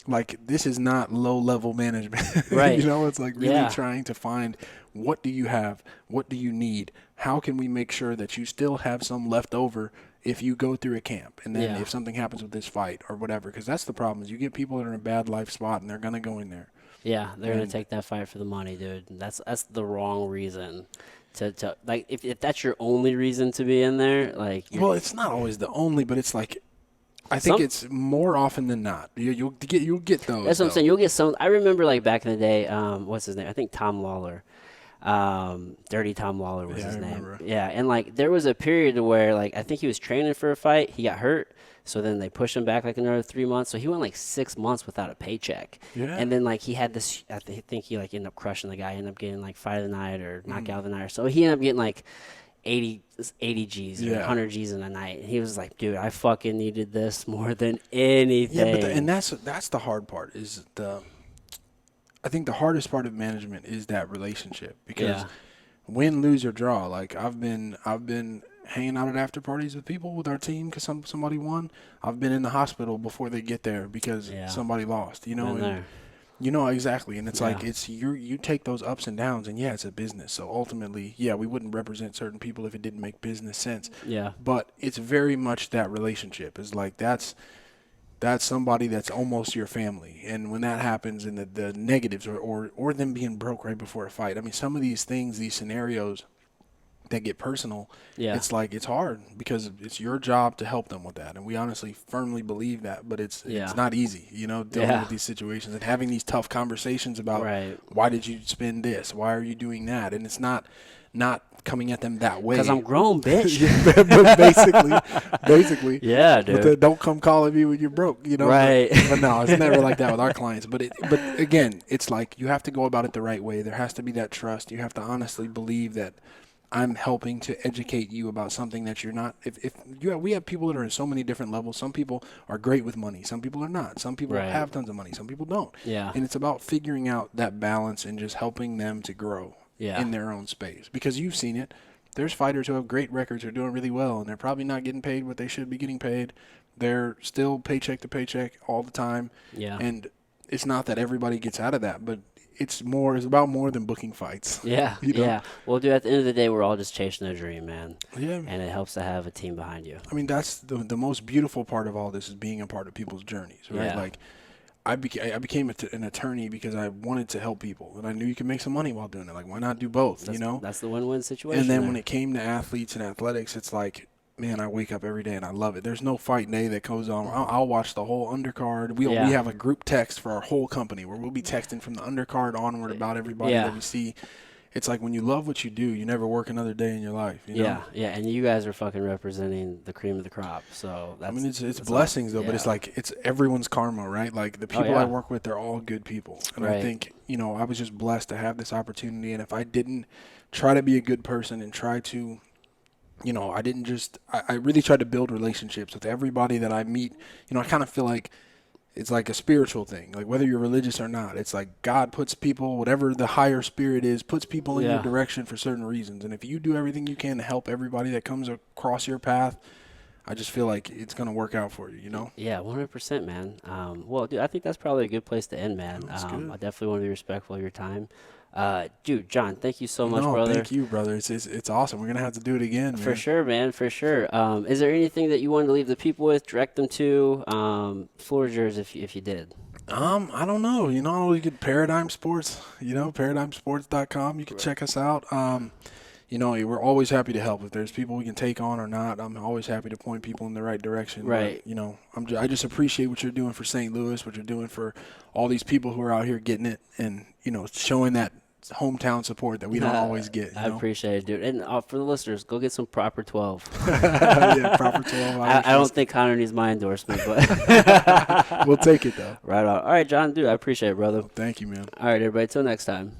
like this is not low-level management. Right. It's like really trying to find what do you have, what do you need, how can we make sure that you still have some left over if you go through a camp, and then if something happens with this fight or whatever, because that's the problem is you get people that are in a bad life spot and they're going to go in there. Yeah, they're going to take that fight for the money, dude. That's the wrong reason to like if that's your only reason to be in there, like well, it's not always the only, but it's like I think it's more often than not. You'll get those. That's what I'm saying. You'll get some. I remember like back in the day, what's his name? I think Tom Lawler. Dirty Tom Lawler was his name. Remember. Yeah, and like there was a period where like I think he was training for a fight, he got hurt, so then they pushed him back like another 3 months. So he went like 6 months without a paycheck. Yeah. And then like he had this, I think he like ended up crushing the guy, ended up getting like fight of the night or knockout of the night. So he ended up getting like 80 G's or 100 G's in a night. And he was like, dude, I fucking needed this more than anything. Yeah, but and that's the hard part is I think the hardest part of management is that relationship because win, lose, or draw. Like I've been hanging out at after parties with people with our team because somebody won. I've been in the hospital before they get there because somebody lost. Exactly. And it's like you take those ups and downs, and it's a business. So ultimately, we wouldn't represent certain people if it didn't make business sense. Yeah. But it's very much that relationship. It's like that's somebody that's almost your family. And when that happens and the negatives or them being broke right before a fight, I mean, some of these things, these scenarios that get personal, it's like it's hard because it's your job to help them with that. And we honestly firmly believe that, but it's not easy, dealing with these situations and having these tough conversations about why did you spend this? Why are you doing that? And it's not coming at them that way. Because I'm grown, bitch. basically. Yeah, dude. But don't come calling me when you're broke, Right. But no, it's never like that with our clients. But again, it's like you have to go about it the right way. There has to be that trust. You have to honestly believe that I'm helping to educate you about something that you're not. We have people that are in so many different levels. Some people are great with money. Some people are not. Some people have tons of money. Some people don't. Yeah. And it's about figuring out that balance and just helping them to grow. In their own space. Because you've seen it. There's fighters who have great records who are doing really well, and they're probably not getting paid what they should be getting paid. They're still paycheck to paycheck all the time. Yeah. And it's not that everybody gets out of that, but it's about more than booking fights. Yeah. Yeah. Well, dude, at the end of the day, we're all just chasing a dream, man. Yeah. And it helps to have a team behind you. I mean, that's the most beautiful part of all this is being a part of people's journeys, right? Yeah. Like, I became an attorney because I wanted to help people, and I knew you could make some money while doing it. Like, why not do both, That's the win-win situation. And then when it came to athletes and athletics, it's like, man, I wake up every day and I love it. There's no fight day that goes on. I'll watch the whole undercard. We have a group text for our whole company where we'll be texting from the undercard onward about everybody that we see. It's like when you love what you do, you never work another day in your life. Yeah, and you guys are fucking representing the cream of the crop. So that's, I mean, it's blessings though, but it's like it's everyone's karma, right? Like the people I work with, they're all good people, and I think I was just blessed to have this opportunity. And if I didn't try to be a good person and try to I didn't I really tried to build relationships with everybody that I meet. I kind of feel like it's like a spiritual thing. Like whether you're religious or not, it's like God puts people, whatever the higher spirit is, puts people in your Yeah. direction for certain reasons. And if you do everything you can to help everybody that comes across your path, I just feel like it's going to work out for you. Yeah, 100%, man. Well, dude, I think that's probably a good place to end, man. That's good. I definitely want to be respectful of your time. Dude, John, thank you so much, No, brother. thank you, brother. It's awesome. We're going to have to do it again, For man. sure, man, for sure. Is there anything that you wanted to leave the people with, direct them to? Floor is yours if you did. I don't know. You could Paradigm Sports, ParadigmSports.com. You can check us out. We're always happy to help. If there's people we can take on or not, I'm always happy to point people in the right direction. Right. But, I just appreciate what you're doing for St. Louis, what you're doing for all these people who are out here getting it and, showing that hometown support that we don't always get. I appreciate it, dude. And for the listeners, go get some proper 12. Yeah, proper 12 hours. I don't think Connor needs my endorsement, but We'll take it, though. right on. All right, John, dude, I appreciate it, brother. Thank you, man. All right, everybody, till next time.